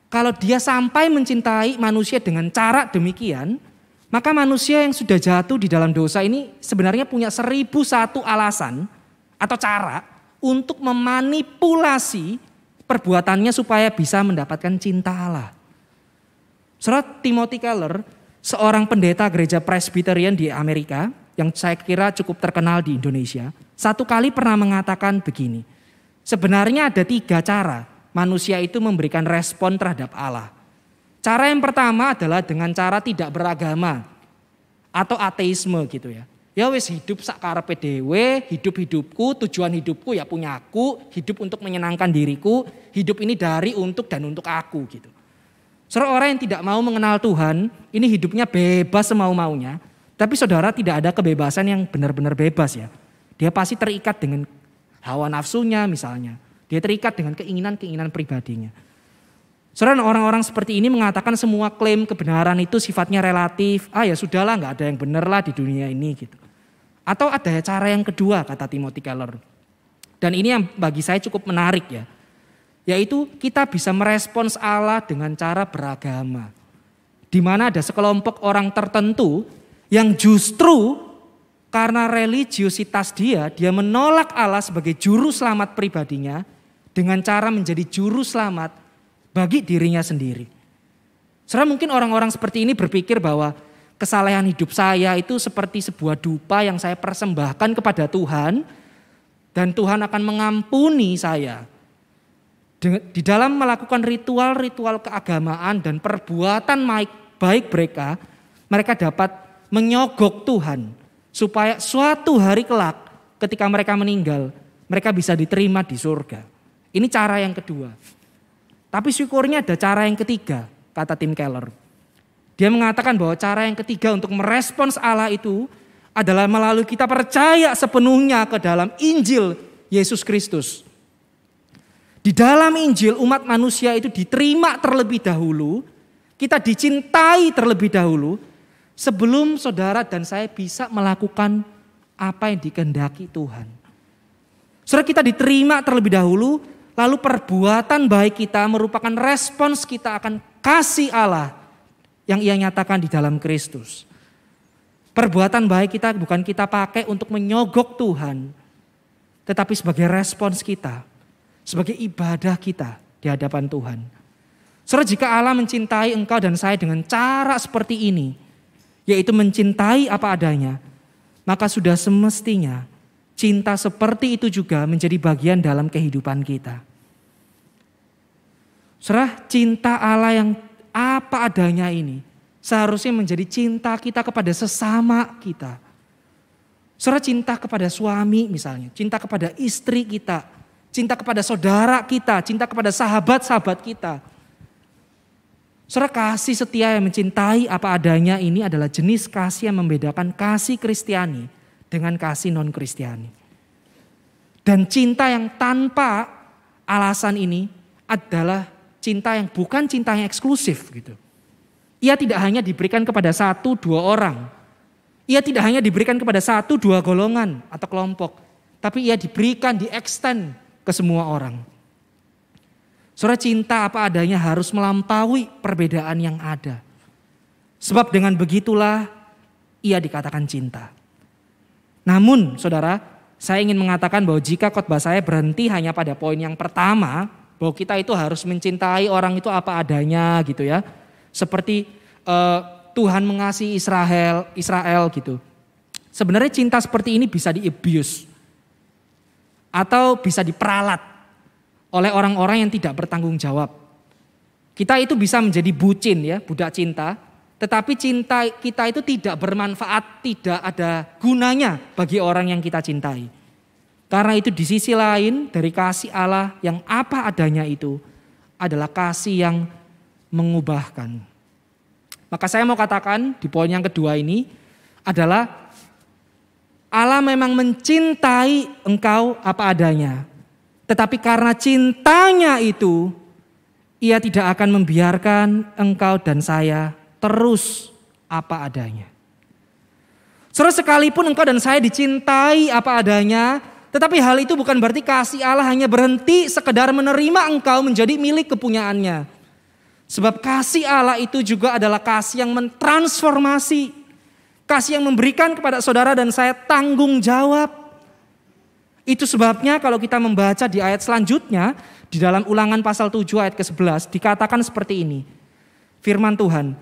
kalau dia sampai mencintai manusia dengan cara demikian, maka manusia yang sudah jatuh di dalam dosa ini sebenarnya punya 1001 alasan atau cara untuk memanipulasi perbuatannya supaya bisa mendapatkan cinta Allah. Saudara, Timothy Keller, seorang pendeta gereja Presbyterian di Amerika yang saya kira cukup terkenal di Indonesia, satu kali pernah mengatakan begini, sebenarnya ada 3 cara manusia itu memberikan respon terhadap Allah. Cara yang pertama adalah dengan cara tidak beragama atau ateisme gitu ya. Ya wis hidup sakarepe dhewe, hidup-hidupku, tujuan hidupku ya punya aku, hidup untuk menyenangkan diriku, hidup ini dari, untuk, dan untuk aku gitu. Saudara, orang yang tidak mau mengenal Tuhan, ini hidupnya bebas semau-maunya, tapi saudara tidak ada kebebasan yang benar-benar bebas ya. Dia pasti terikat dengan hawa nafsunya misalnya, dia terikat dengan keinginan-keinginan pribadinya. Saudara, orang-orang seperti ini mengatakan semua klaim kebenaran itu sifatnya relatif. Ya sudahlah, gak ada yang benar lah di dunia ini gitu. Atau ada cara yang kedua, kata Timothy Keller. Dan ini yang bagi saya cukup menarik ya. Yaitu kita bisa merespons Allah dengan cara beragama. Di mana ada sekelompok orang tertentu yang justru karena religiositas dia menolak Allah sebagai juru selamat pribadinya dengan cara menjadi juru selamat bagi dirinya sendiri. Saudara, mungkin orang-orang seperti ini berpikir bahwa kesalehan hidup saya itu seperti sebuah dupa yang saya persembahkan kepada Tuhan dan Tuhan akan mengampuni saya. Di dalam melakukan ritual-ritual keagamaan dan perbuatan baik mereka dapat menyogok Tuhan supaya suatu hari kelak ketika mereka meninggal, mereka bisa diterima di surga. Ini cara yang kedua. Tapi syukurnya ada cara yang ketiga, kata Tim Keller. Dia mengatakan bahwa cara yang ketiga untuk merespons Allah itu adalah melalui kita percaya sepenuhnya ke dalam Injil Yesus Kristus. Di dalam Injil umat manusia itu diterima terlebih dahulu, kita dicintai terlebih dahulu, sebelum saudara dan saya bisa melakukan apa yang dikehendaki Tuhan. Saudara, kita diterima terlebih dahulu, lalu perbuatan baik kita merupakan respons kita akan kasih Allah yang Ia nyatakan di dalam Kristus. Perbuatan baik kita bukan kita pakai untuk menyogok Tuhan, tetapi sebagai respons kita, sebagai ibadah kita di hadapan Tuhan. Saudara, jika Allah mencintai engkau dan saya dengan cara seperti ini, yaitu mencintai apa adanya, maka sudah semestinya cinta seperti itu juga menjadi bagian dalam kehidupan kita. Saudara, cinta Allah yang apa adanya ini seharusnya menjadi cinta kita kepada sesama kita. Saudara, cinta kepada suami misalnya, cinta kepada istri kita, cinta kepada saudara kita, cinta kepada sahabat-sahabat kita. Saudara, kasih setia yang mencintai apa adanya ini adalah jenis kasih yang membedakan kasih Kristiani dengan kasih non-Kristiani. Dan cinta yang tanpa alasan ini adalah cinta yang bukan cinta yang eksklusif gitu. Ia tidak hanya diberikan kepada 1-2 orang. Ia tidak hanya diberikan kepada 1-2 golongan atau kelompok. Tapi ia diberikan, di-extend ke semua orang. Saudara, cinta apa adanya harus melampaui perbedaan yang ada. Sebab dengan begitulah ia dikatakan cinta. Namun saudara, saya ingin mengatakan bahwa jika khotbah saya berhenti hanya pada poin yang pertama, bahwa kita itu harus mencintai orang itu apa adanya gitu ya. Seperti Tuhan mengasihi Israel gitu. Sebenarnya cinta seperti ini bisa di-abuse. Atau bisa diperalat oleh orang-orang yang tidak bertanggung jawab. Kita itu bisa menjadi bucin ya, budak cinta. Tetapi cinta kita itu tidak bermanfaat, tidak ada gunanya bagi orang yang kita cintai. Karena itu di sisi lain dari kasih Allah yang apa adanya itu adalah kasih yang mengubahkan. Maka saya mau katakan di poin yang kedua ini adalah Allah memang mencintai engkau apa adanya. Tetapi karena cintanya itu, ia tidak akan membiarkan engkau dan saya terus apa adanya. Saudara, sekalipun engkau dan saya dicintai apa adanya, tetapi hal itu bukan berarti kasih Allah hanya berhenti sekedar menerima engkau menjadi milik kepunyaannya. Sebab kasih Allah itu juga adalah kasih yang mentransformasi. Kasih yang memberikan kepada saudara dan saya tanggung jawab. Itu sebabnya kalau kita membaca di ayat selanjutnya, di dalam Ulangan pasal 7 ayat ke-11 dikatakan seperti ini. Firman Tuhan,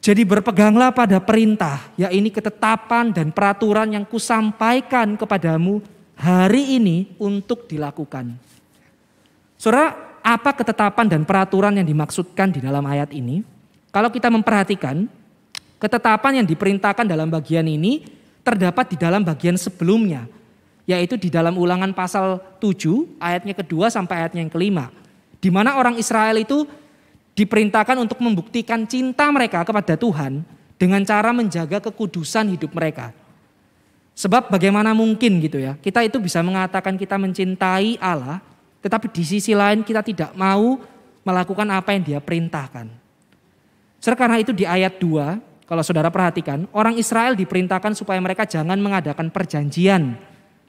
jadi berpeganglah pada perintah, yaitu ketetapan dan peraturan yang kusampaikan kepadamu hari ini untuk dilakukan. Saudara, apa ketetapan dan peraturan yang dimaksudkan di dalam ayat ini? Kalau kita memperhatikan, ketetapan yang diperintahkan dalam bagian ini terdapat di dalam bagian sebelumnya, yaitu di dalam Ulangan pasal 7 ayatnya kedua sampai ayatnya yang kelima. Di mana orang Israel itu diperintahkan untuk membuktikan cinta mereka kepada Tuhan dengan cara menjaga kekudusan hidup mereka. Sebab bagaimana mungkin gitu ya, kita itu bisa mengatakan kita mencintai Allah, tetapi di sisi lain kita tidak mau melakukan apa yang dia perintahkan. Karena itu di ayat 2, kalau saudara perhatikan, orang Israel diperintahkan supaya mereka jangan mengadakan perjanjian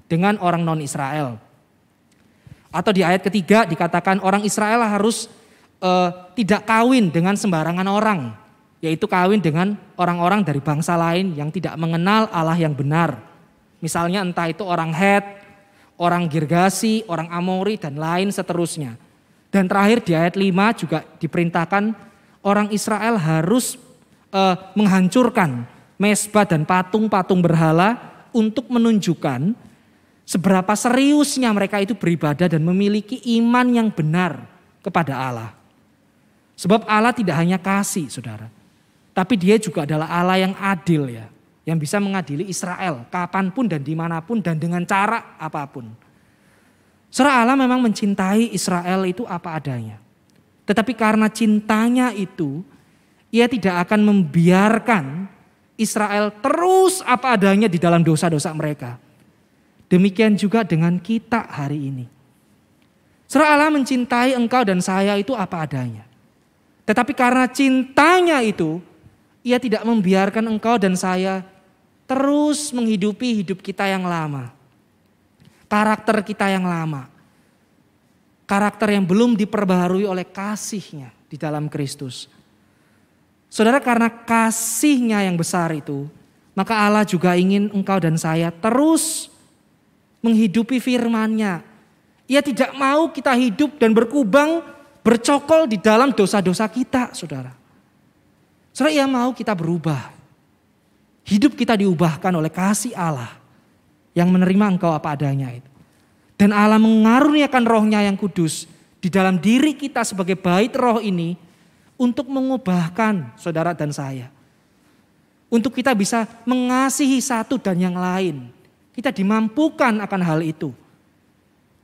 dengan orang non-Israel. Atau di ayat ketiga dikatakan orang Israel harus tidak kawin dengan sembarangan orang. Yaitu kawin dengan orang-orang dari bangsa lain yang tidak mengenal Allah yang benar. Misalnya entah itu orang Het, orang Girgasi, orang Amori, dan lain seterusnya. Dan terakhir di ayat 5 juga diperintahkan orang Israel harus menghancurkan mezbah dan patung-patung berhala untuk menunjukkan seberapa seriusnya mereka itu beribadah dan memiliki iman yang benar kepada Allah. Sebab Allah tidak hanya kasih, saudara, tapi dia juga adalah Allah yang adil ya. Yang bisa mengadili Israel kapanpun dan dimanapun dan dengan cara apapun. Saudara, Allah memang mencintai Israel itu apa adanya. Tetapi karena cintanya itu, ia tidak akan membiarkan Israel terus apa adanya di dalam dosa-dosa mereka. Demikian juga dengan kita hari ini. Saudara, Allah mencintai engkau dan saya itu apa adanya. Tetapi karena cintanya itu, ia tidak membiarkan engkau dan saya terus menghidupi hidup kita yang lama. Karakter kita yang lama. Karakter yang belum diperbaharui oleh kasih-Nya di dalam Kristus. Saudara, karena kasih-Nya yang besar itu, maka Allah juga ingin engkau dan saya terus menghidupi firman-Nya. Ia tidak mau kita hidup dan berkubang, bercokol di dalam dosa-dosa kita, saudara. Saudara, ia mau kita berubah. Hidup kita diubahkan oleh kasih Allah yang menerima engkau apa adanya itu. Dan Allah mengaruniakan rohnya yang kudus di dalam diri kita sebagai bait roh ini untuk mengubahkan saudara dan saya. untuk kita bisa mengasihi satu dan yang lain. Kita dimampukan akan hal itu.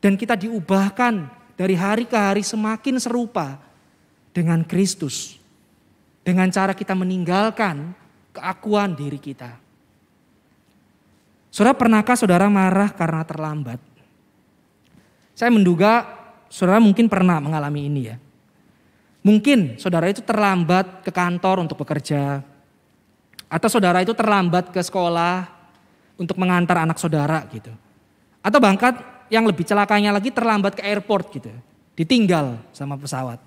Dan kita diubahkan dari hari ke hari semakin serupa dengan Kristus. Dengan cara kita meninggalkan keakuan diri kita. Saudara, pernahkah saudara marah karena terlambat? Saya menduga saudara mungkin pernah mengalami ini ya. Mungkin saudara itu terlambat ke kantor untuk bekerja. Atau saudara itu terlambat ke sekolah untuk mengantar anak saudara gitu. Atau bahkan yang lebih celakanya lagi terlambat ke airport gitu. Ditinggal sama pesawat.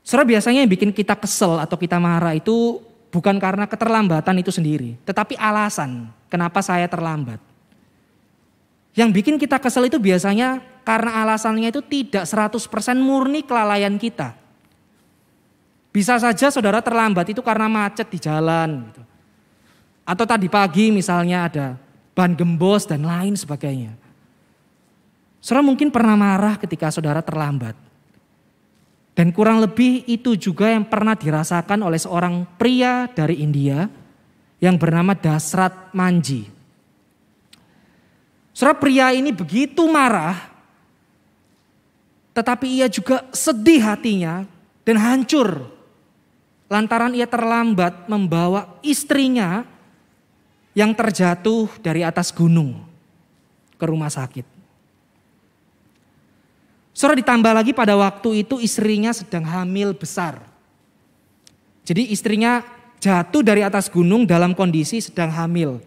Saudara, biasanya yang bikin kita kesel atau kita marah itu bukan karena keterlambatan itu sendiri. Tetapi alasan kenapa saya terlambat. Yang bikin kita kesel itu biasanya karena alasannya itu tidak 100% murni kelalaian kita. Bisa saja saudara terlambat itu karena macet di jalan. Gitu. Atau tadi pagi misalnya ada ban gembos dan lain sebagainya. Saudara mungkin pernah marah ketika saudara terlambat. Dan kurang lebih itu juga yang pernah dirasakan oleh seorang pria dari India yang bernama Dasrat Manji. Saudara, pria ini begitu marah, tetapi ia juga sedih hatinya dan hancur lantaran ia terlambat membawa istrinya yang terjatuh dari atas gunung ke rumah sakit. Saudara, ditambah lagi pada waktu itu istrinya sedang hamil besar. Jadi istrinya jatuh dari atas gunung dalam kondisi sedang hamil.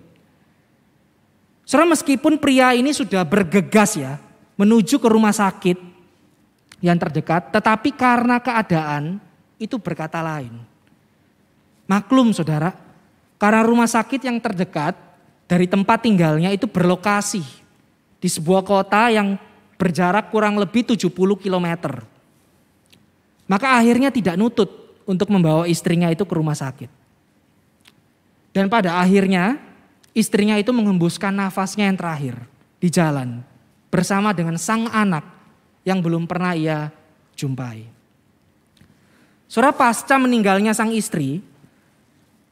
Saudara, meskipun pria ini sudah bergegas ya menuju ke rumah sakit yang terdekat, tetapi karena keadaan itu berkata lain. Maklum saudara, karena rumah sakit yang terdekat dari tempat tinggalnya itu berlokasi di sebuah kota yang berjarak kurang lebih 70 km. Maka akhirnya tidak nutut untuk membawa istrinya itu ke rumah sakit. Dan pada akhirnya istrinya itu menghembuskan nafasnya yang terakhir di jalan bersama dengan sang anak yang belum pernah ia jumpai. Saudara, pasca meninggalnya sang istri,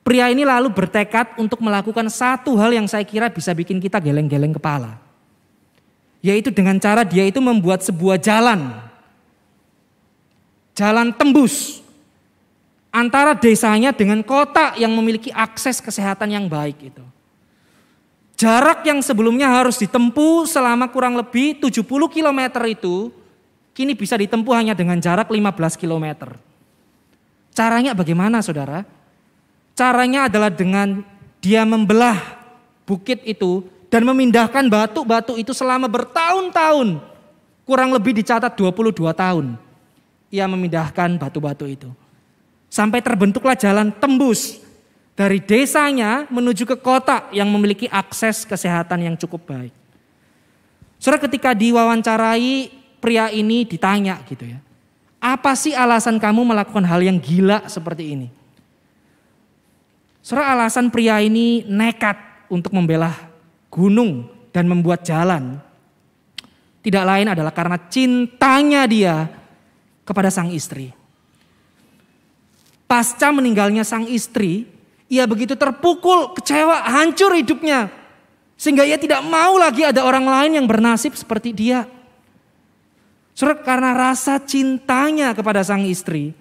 pria ini lalu bertekad untuk melakukan satu hal yang saya kira bisa bikin kita geleng-geleng kepala. Yaitu dengan cara dia itu membuat sebuah jalan tembus antara desanya dengan kota yang memiliki akses kesehatan yang baik itu. Jarak yang sebelumnya harus ditempuh selama kurang lebih 70 km itu kini bisa ditempuh hanya dengan jarak 15 km. Caranya bagaimana saudara? Caranya adalah dengan dia membelah bukit itu dan memindahkan batu-batu itu selama bertahun-tahun. Kurang lebih dicatat 22 tahun. Ia memindahkan batu-batu itu. Sampai terbentuklah jalan tembus dari desanya menuju ke kota yang memiliki akses kesehatan yang cukup baik. Saudara, ketika diwawancarai pria ini ditanya gitu ya. Apa sih alasan kamu melakukan hal yang gila seperti ini? Saudara, alasan pria ini nekat untuk membela gunung dan membuat jalan tidak lain adalah karena cintanya dia kepada sang istri. Pasca meninggalnya sang istri, ia begitu terpukul, kecewa, hancur hidupnya. Sehingga ia tidak mau lagi ada orang lain yang bernasib seperti dia. Saudara, karena rasa cintanya kepada sang istri,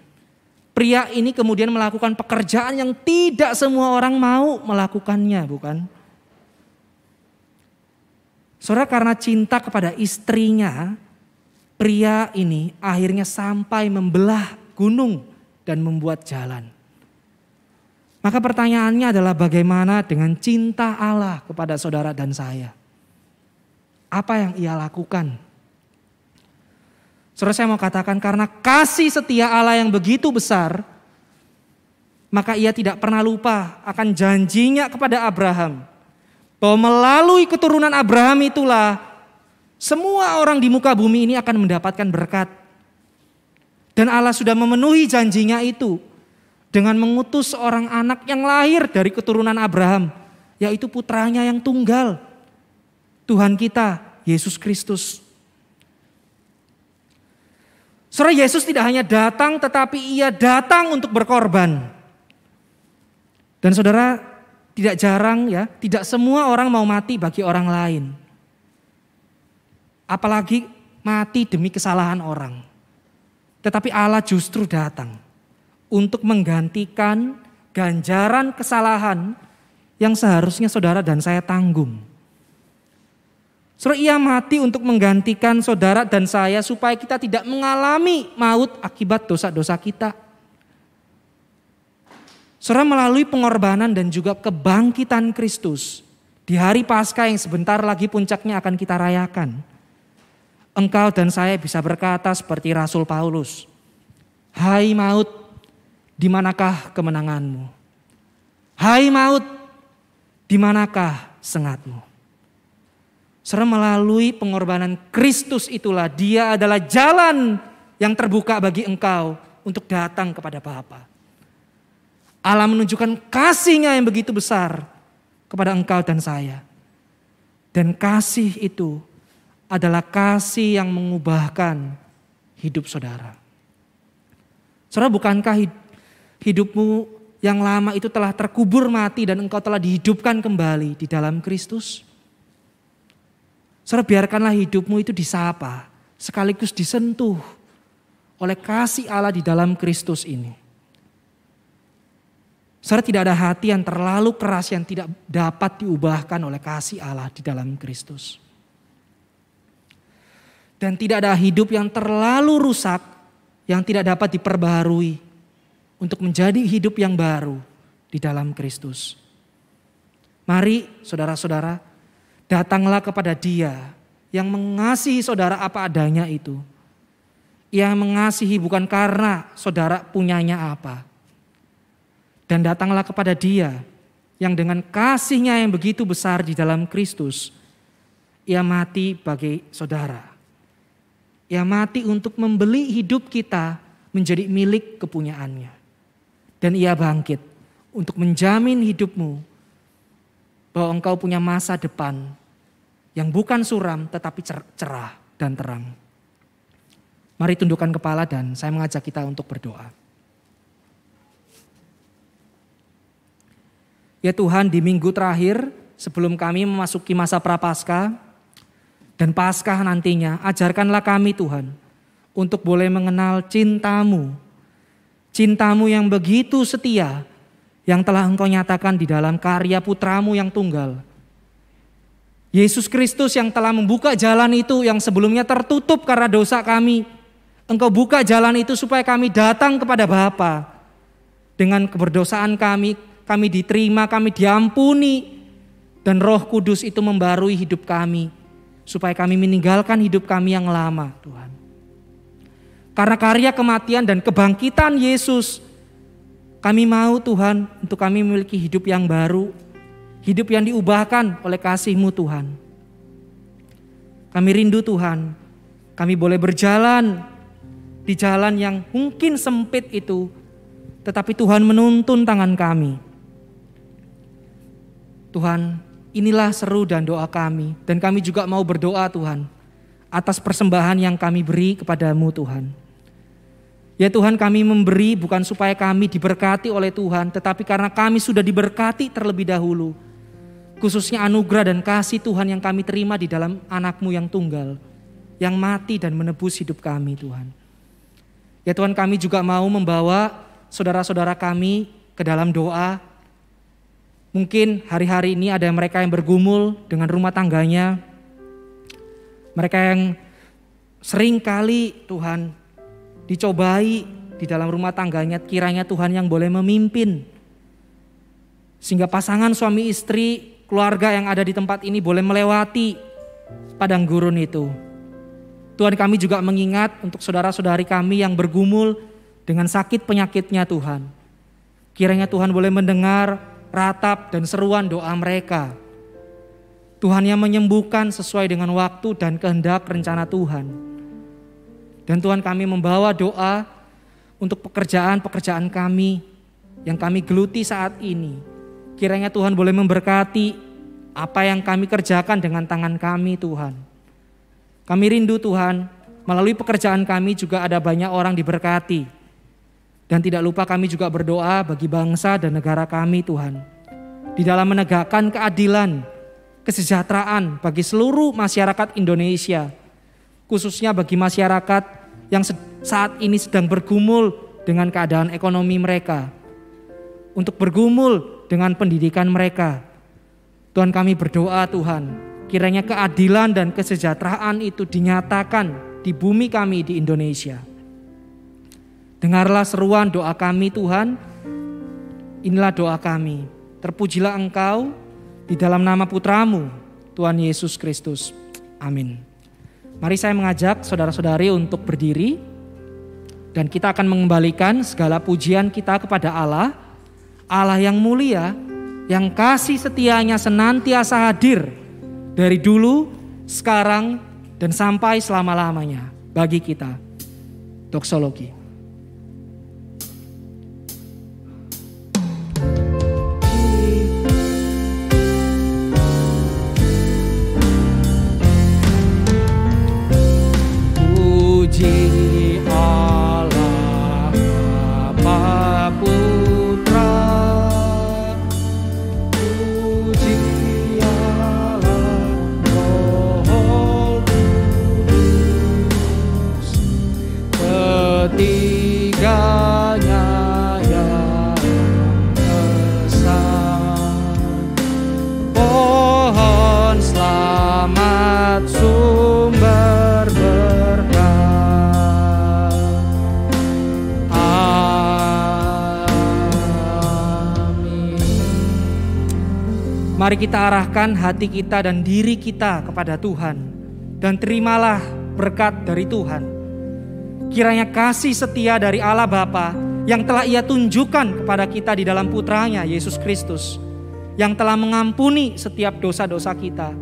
pria ini kemudian melakukan pekerjaan yang tidak semua orang mau melakukannya, bukan? Saudara, karena cinta kepada istrinya, pria ini akhirnya sampai membelah gunung dan membuat jalan. Maka pertanyaannya adalah bagaimana dengan cinta Allah kepada saudara dan saya? Apa yang ia lakukan? Saudara, saya mau katakan karena kasih setia Allah yang begitu besar, maka ia tidak pernah lupa akan janjinya kepada Abraham. Bahwa melalui keturunan Abraham itulah semua orang di muka bumi ini akan mendapatkan berkat. Dan Allah sudah memenuhi janjinya itu dengan mengutus seorang anak yang lahir dari keturunan Abraham, yaitu putranya yang tunggal, Tuhan kita, Yesus Kristus. Saudara, Yesus tidak hanya datang tetapi ia datang untuk berkorban. Dan saudara, tidak jarang ya, tidak semua orang mau mati bagi orang lain. Apalagi mati demi kesalahan orang. Tetapi Allah justru datang untuk menggantikan ganjaran kesalahan yang seharusnya saudara dan saya tanggung. Saudara, ia mati untuk menggantikan saudara dan saya supaya kita tidak mengalami maut akibat dosa-dosa kita. Saudara, melalui pengorbanan dan juga kebangkitan Kristus di hari Paskah yang sebentar lagi puncaknya akan kita rayakan, engkau dan saya bisa berkata seperti Rasul Paulus, "Hai maut, di manakah kemenanganmu? Hai maut, di manakah sengatmu?" Saudara, melalui pengorbanan Kristus itulah dia adalah jalan yang terbuka bagi engkau untuk datang kepada Bapa. Allah menunjukkan kasih-Nya yang begitu besar kepada engkau dan saya. Dan kasih itu adalah kasih yang mengubahkan hidup saudara. Saudara, bukankah hidupmu yang lama itu telah terkubur mati dan engkau telah dihidupkan kembali di dalam Kristus? Saudara, biarkanlah hidupmu itu disapa, sekaligus disentuh oleh kasih Allah di dalam Kristus ini. Saudara, tidak ada hati yang terlalu keras yang tidak dapat diubahkan oleh kasih Allah di dalam Kristus. Dan tidak ada hidup yang terlalu rusak yang tidak dapat diperbaharui untuk menjadi hidup yang baru di dalam Kristus. Mari saudara-saudara, datanglah kepada Dia yang mengasihi saudara apa adanya itu. Ia mengasihi bukan karena saudara punyanya apa. Dan datanglah kepada Dia yang dengan kasih-Nya yang begitu besar di dalam Kristus, Ia mati bagi saudara. Ia mati untuk membeli hidup kita menjadi milik kepunyaannya. Dan Ia bangkit untuk menjamin hidupmu bahwa engkau punya masa depan yang bukan suram tetapi cerah dan terang. Mari tundukkan kepala dan saya mengajak kita untuk berdoa. Ya Tuhan, di minggu terakhir sebelum kami memasuki masa Prapaskah dan Paskah nantinya, ajarkanlah kami Tuhan untuk boleh mengenal cinta-Mu. Cinta-Mu yang begitu setia, yang telah Engkau nyatakan di dalam karya Putra-Mu yang tunggal. Yesus Kristus yang telah membuka jalan itu yang sebelumnya tertutup karena dosa kami. Engkau buka jalan itu supaya kami datang kepada Bapa. Dengan keberdosaan kami diterima, kami diampuni, dan Roh Kudus itu membarui hidup kami, supaya kami meninggalkan hidup kami yang lama, Tuhan. Karena karya kematian dan kebangkitan Yesus, kami mau Tuhan untuk kami memiliki hidup yang baru, hidup yang diubahkan oleh kasih-Mu Tuhan. Kami rindu Tuhan, kami boleh berjalan di jalan yang mungkin sempit itu, tetapi Tuhan menuntun tangan kami. Tuhan, inilah seru dan doa kami. Dan kami juga mau berdoa Tuhan, atas persembahan yang kami beri kepada-Mu Tuhan. Ya Tuhan, kami memberi bukan supaya kami diberkati oleh Tuhan, tetapi karena kami sudah diberkati terlebih dahulu. Khususnya anugerah dan kasih Tuhan yang kami terima di dalam anak-Mu yang tunggal, yang mati dan menebus hidup kami Tuhan. Ya Tuhan, kami juga mau membawa saudara-saudara kami ke dalam doa. Mungkin hari-hari ini ada mereka yang bergumul dengan rumah tangganya. Mereka yang sering kali Tuhan dicobai di dalam rumah tangganya. Kiranya Tuhan yang boleh memimpin. Sehingga pasangan suami istri, keluarga yang ada di tempat ini boleh melewati padang gurun itu. Tuhan, kami juga mengingat untuk saudara-saudari kami yang bergumul dengan sakit penyakitnya Tuhan. Kiranya Tuhan boleh mendengar ratap dan seruan doa mereka. Tuhan yang menyembuhkan sesuai dengan waktu dan kehendak rencana Tuhan. Dan Tuhan, kami membawa doa untuk pekerjaan-pekerjaan kami yang kami geluti saat ini. Kiranya Tuhan boleh memberkati apa yang kami kerjakan dengan tangan kami Tuhan. Kami rindu Tuhan, melalui pekerjaan kami juga ada banyak orang diberkati. Dan tidak lupa kami juga berdoa bagi bangsa dan negara kami Tuhan. Di dalam menegakkan keadilan, kesejahteraan bagi seluruh masyarakat Indonesia. Khususnya bagi masyarakat yang saat ini sedang bergumul dengan keadaan ekonomi mereka. Untuk bergumul dengan pendidikan mereka. Tuhan kami berdoa Tuhan, kiranya keadilan dan kesejahteraan itu dinyatakan di bumi kami di Indonesia. Dengarlah seruan doa kami Tuhan, inilah doa kami. Terpujilah Engkau di dalam nama Putramu, Tuhan Yesus Kristus. Amin. Mari saya mengajak saudara-saudari untuk berdiri dan kita akan mengembalikan segala pujian kita kepada Allah, Allah yang mulia, yang kasih setianya senantiasa hadir dari dulu, sekarang, dan sampai selama-lamanya bagi kita. Doksologi. Puji Allah Bapa Putra, puji Allah Roh Kudus, ketiganya yang esa. Pohon selamat sumber berkah. Mari kita arahkan hati kita dan diri kita kepada Tuhan. Dan terimalah berkat dari Tuhan. Kiranya kasih setia dari Allah Bapa yang telah Ia tunjukkan kepada kita di dalam Putranya Yesus Kristus. Yang telah mengampuni setiap dosa-dosa kita.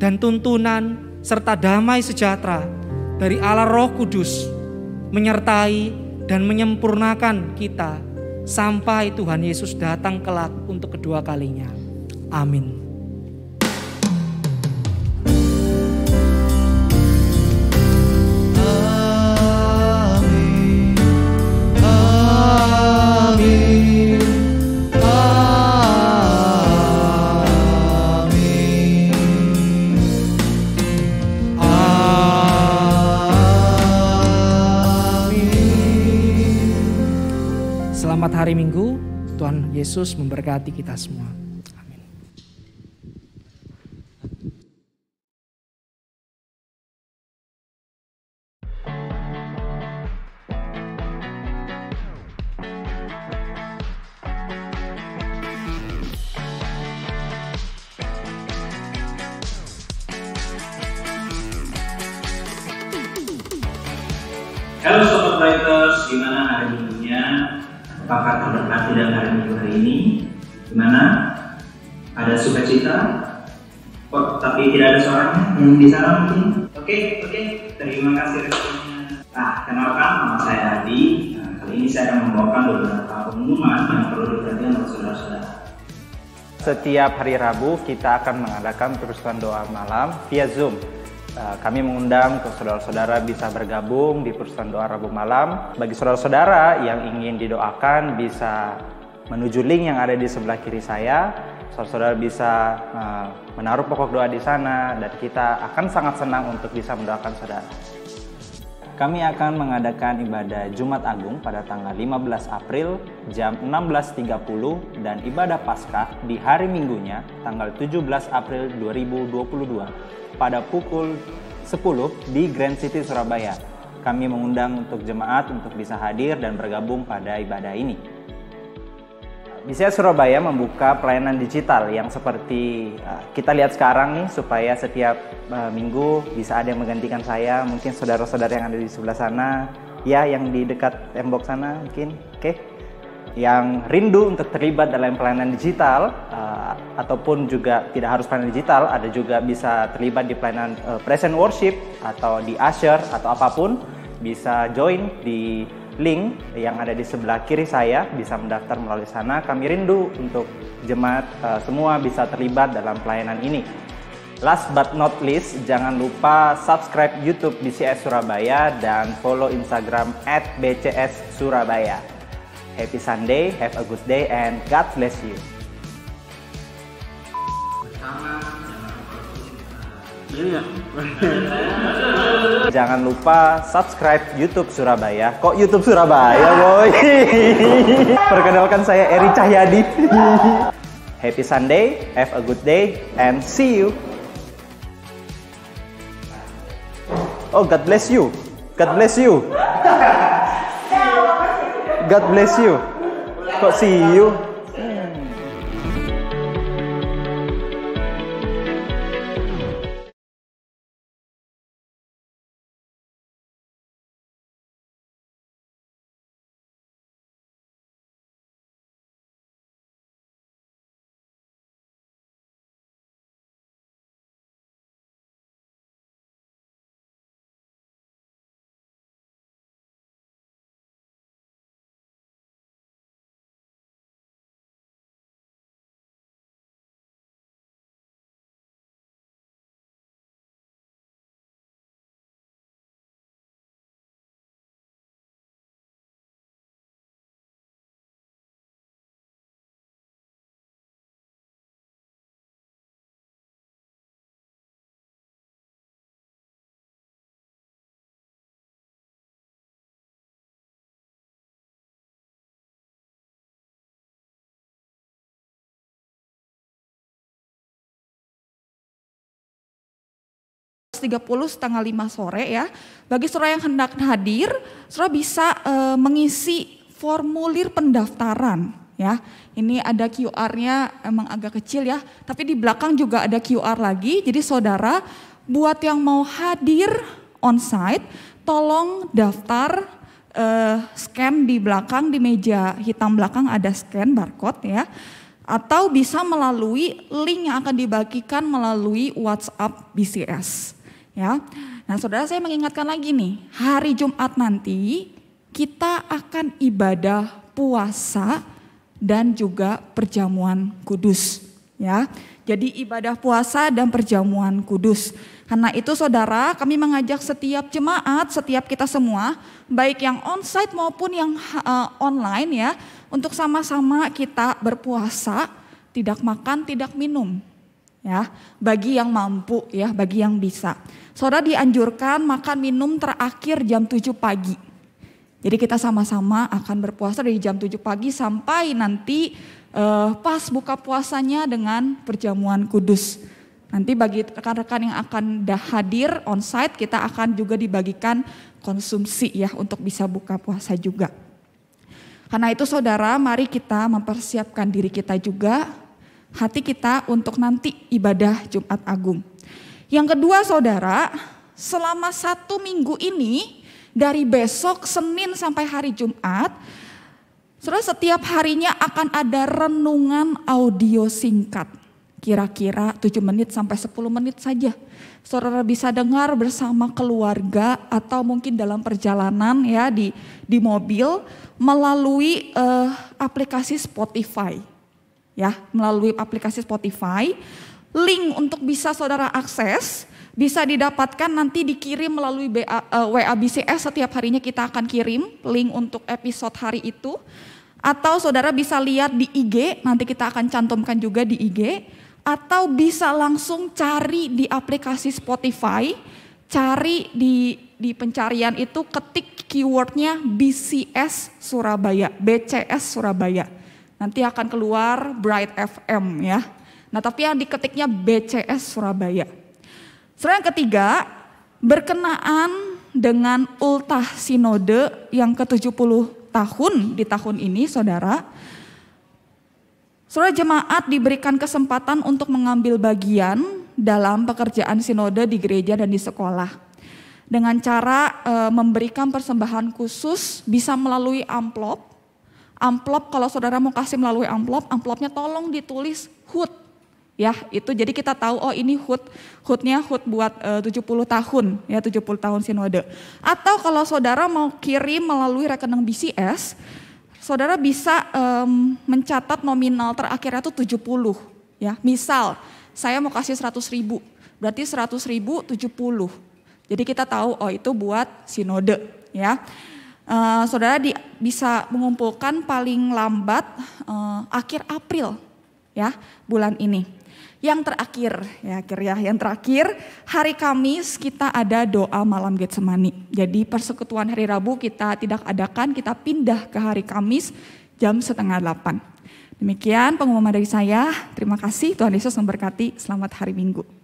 Dan tuntunan serta damai sejahtera dari Allah Roh Kudus menyertai dan menyempurnakan kita sampai Tuhan Yesus datang kelak untuk kedua kalinya. Amin. Selamat hari Minggu, Tuhan Yesus memberkati kita semua. Halo Sobat Writers, gimana hari minggunya? Apakah terberkati dalam hari minggu hari ini? Gimana? Ada sukacita? Oh, tapi tidak ada suaranya yang di sana mungkin? Oke, terima kasih responnya. Kenalkan, nama saya Adi. Kali ini saya akan membawakan beberapa pengumuman yang perlu diperhatikan oleh saudara-saudara. Setiap hari Rabu kita akan mengadakan perustuhan doa malam via Zoom. Kami mengundang ke saudara-saudara bisa bergabung di perustuhan doa Rabu malam. Bagi saudara-saudara yang ingin didoakan bisa menuju link yang ada di sebelah kiri saya. Saudara-saudara bisa menaruh pokok doa di sana dan kita akan sangat senang untuk bisa mendoakan saudara. Kami akan mengadakan ibadah Jumat Agung pada tanggal 15 April jam 16.30 dan ibadah Paskah di hari Minggunya tanggal 17 April 2022 pada pukul 10 di Grand City Surabaya. Kami mengundang untuk jemaat untuk bisa hadir dan bergabung pada ibadah ini. BCS Surabaya membuka pelayanan digital yang seperti kita lihat sekarang nih, supaya setiap minggu bisa ada yang menggantikan saya. Mungkin saudara-saudara yang ada di sebelah sana, ya yang di dekat tembok sana mungkin, oke. Yang rindu untuk terlibat dalam pelayanan digital ataupun juga tidak harus pelayanan digital, ada juga bisa terlibat di pelayanan present worship atau di usher atau apapun, bisa join di link yang ada di sebelah kiri saya, bisa mendaftar melalui sana. Kami rindu untuk jemaat semua bisa terlibat dalam pelayanan ini. Last but not least, jangan lupa subscribe YouTube BCS Surabaya dan follow Instagram @BCS Surabaya. Happy Sunday, have a good day, and God bless you. Jangan lupa subscribe YouTube Surabaya. Kok YouTube Surabaya, boy? Perkenalkan saya Eri Cahyadi. Happy Sunday, have a good day, and see you. Oh, God bless you. God bless you. God bless you. Kok see you? setengah 5 sore ya. Bagi saudara yang hendak hadir, saudara bisa mengisi formulir pendaftaran ya. Ini ada QR-nya, emang agak kecil ya, tapi di belakang juga ada QR lagi. Jadi saudara buat yang mau hadir onsite, tolong daftar, scan di belakang, di meja hitam belakang ada scan barcode ya. Atau bisa melalui link yang akan dibagikan melalui WhatsApp BCS. Ya, nah saudara saya mengingatkan lagi nih, hari Jumat nanti kita akan ibadah puasa dan juga perjamuan kudus. Ya, jadi ibadah puasa dan perjamuan kudus. Karena itu saudara, kami mengajak setiap jemaat, setiap kita semua, baik yang onsite maupun yang online ya, untuk sama-sama kita berpuasa, tidak makan, tidak minum. Ya, bagi yang mampu ya, bagi yang bisa. Saudara dianjurkan makan minum terakhir jam 7 pagi. Jadi kita sama-sama akan berpuasa dari jam 7 pagi sampai nanti pas buka puasanya dengan perjamuan kudus. Nanti bagi rekan-rekan yang akan hadir onsite, kita akan juga dibagikan konsumsi ya untuk bisa buka puasa juga. Karena itu saudara, mari kita mempersiapkan diri kita juga, hati kita untuk nanti ibadah Jumat Agung. Yang kedua saudara, selama 1 minggu ini, dari besok Senin sampai hari Jumat, saudara setiap harinya akan ada renungan audio singkat. Kira-kira 7 menit sampai 10 menit saja. Saudara bisa dengar bersama keluarga atau mungkin dalam perjalanan ya di mobil melalui aplikasi Spotify. Ya, melalui aplikasi Spotify. Link untuk bisa saudara akses bisa didapatkan nanti dikirim melalui WA BCS, setiap harinya kita akan kirim link untuk episode hari itu. Atau saudara bisa lihat di IG, nanti kita akan cantumkan juga di IG. Atau bisa langsung cari di aplikasi Spotify, cari di pencarian itu ketik keywordnya BCS Surabaya, BCS Surabaya. Nanti akan keluar Bright FM ya. Nah tapi yang diketiknya BCS Surabaya. Saudara yang ketiga, berkenaan dengan ultah sinode yang ke-70 tahun di tahun ini saudara. Saudara jemaat diberikan kesempatan untuk mengambil bagian dalam pekerjaan sinode di gereja dan di sekolah. Dengan cara memberikan persembahan khusus bisa melalui amplop. Amplop kalau saudara mau kasih melalui amplop, amplopnya tolong ditulis HUT. Ya, itu jadi kita tahu oh ini HUT-nya HUT buat 70 tahun ya, 70 tahun sinode. Atau kalau saudara mau kirim melalui rekening BCS, saudara bisa mencatat nominal terakhirnya itu 70 ya. Misal saya mau kasih 100.000, berarti 100.000 70. Jadi kita tahu oh itu buat sinode ya. saudara bisa mengumpulkan paling lambat akhir April ya bulan ini. Yang terakhir hari Kamis kita ada doa malam Getsemani. Jadi persekutuan hari Rabu kita tidak adakan, kita pindah ke hari Kamis jam 7:30. Demikian pengumuman dari saya. Terima kasih, Tuhan Yesus memberkati. Selamat hari Minggu.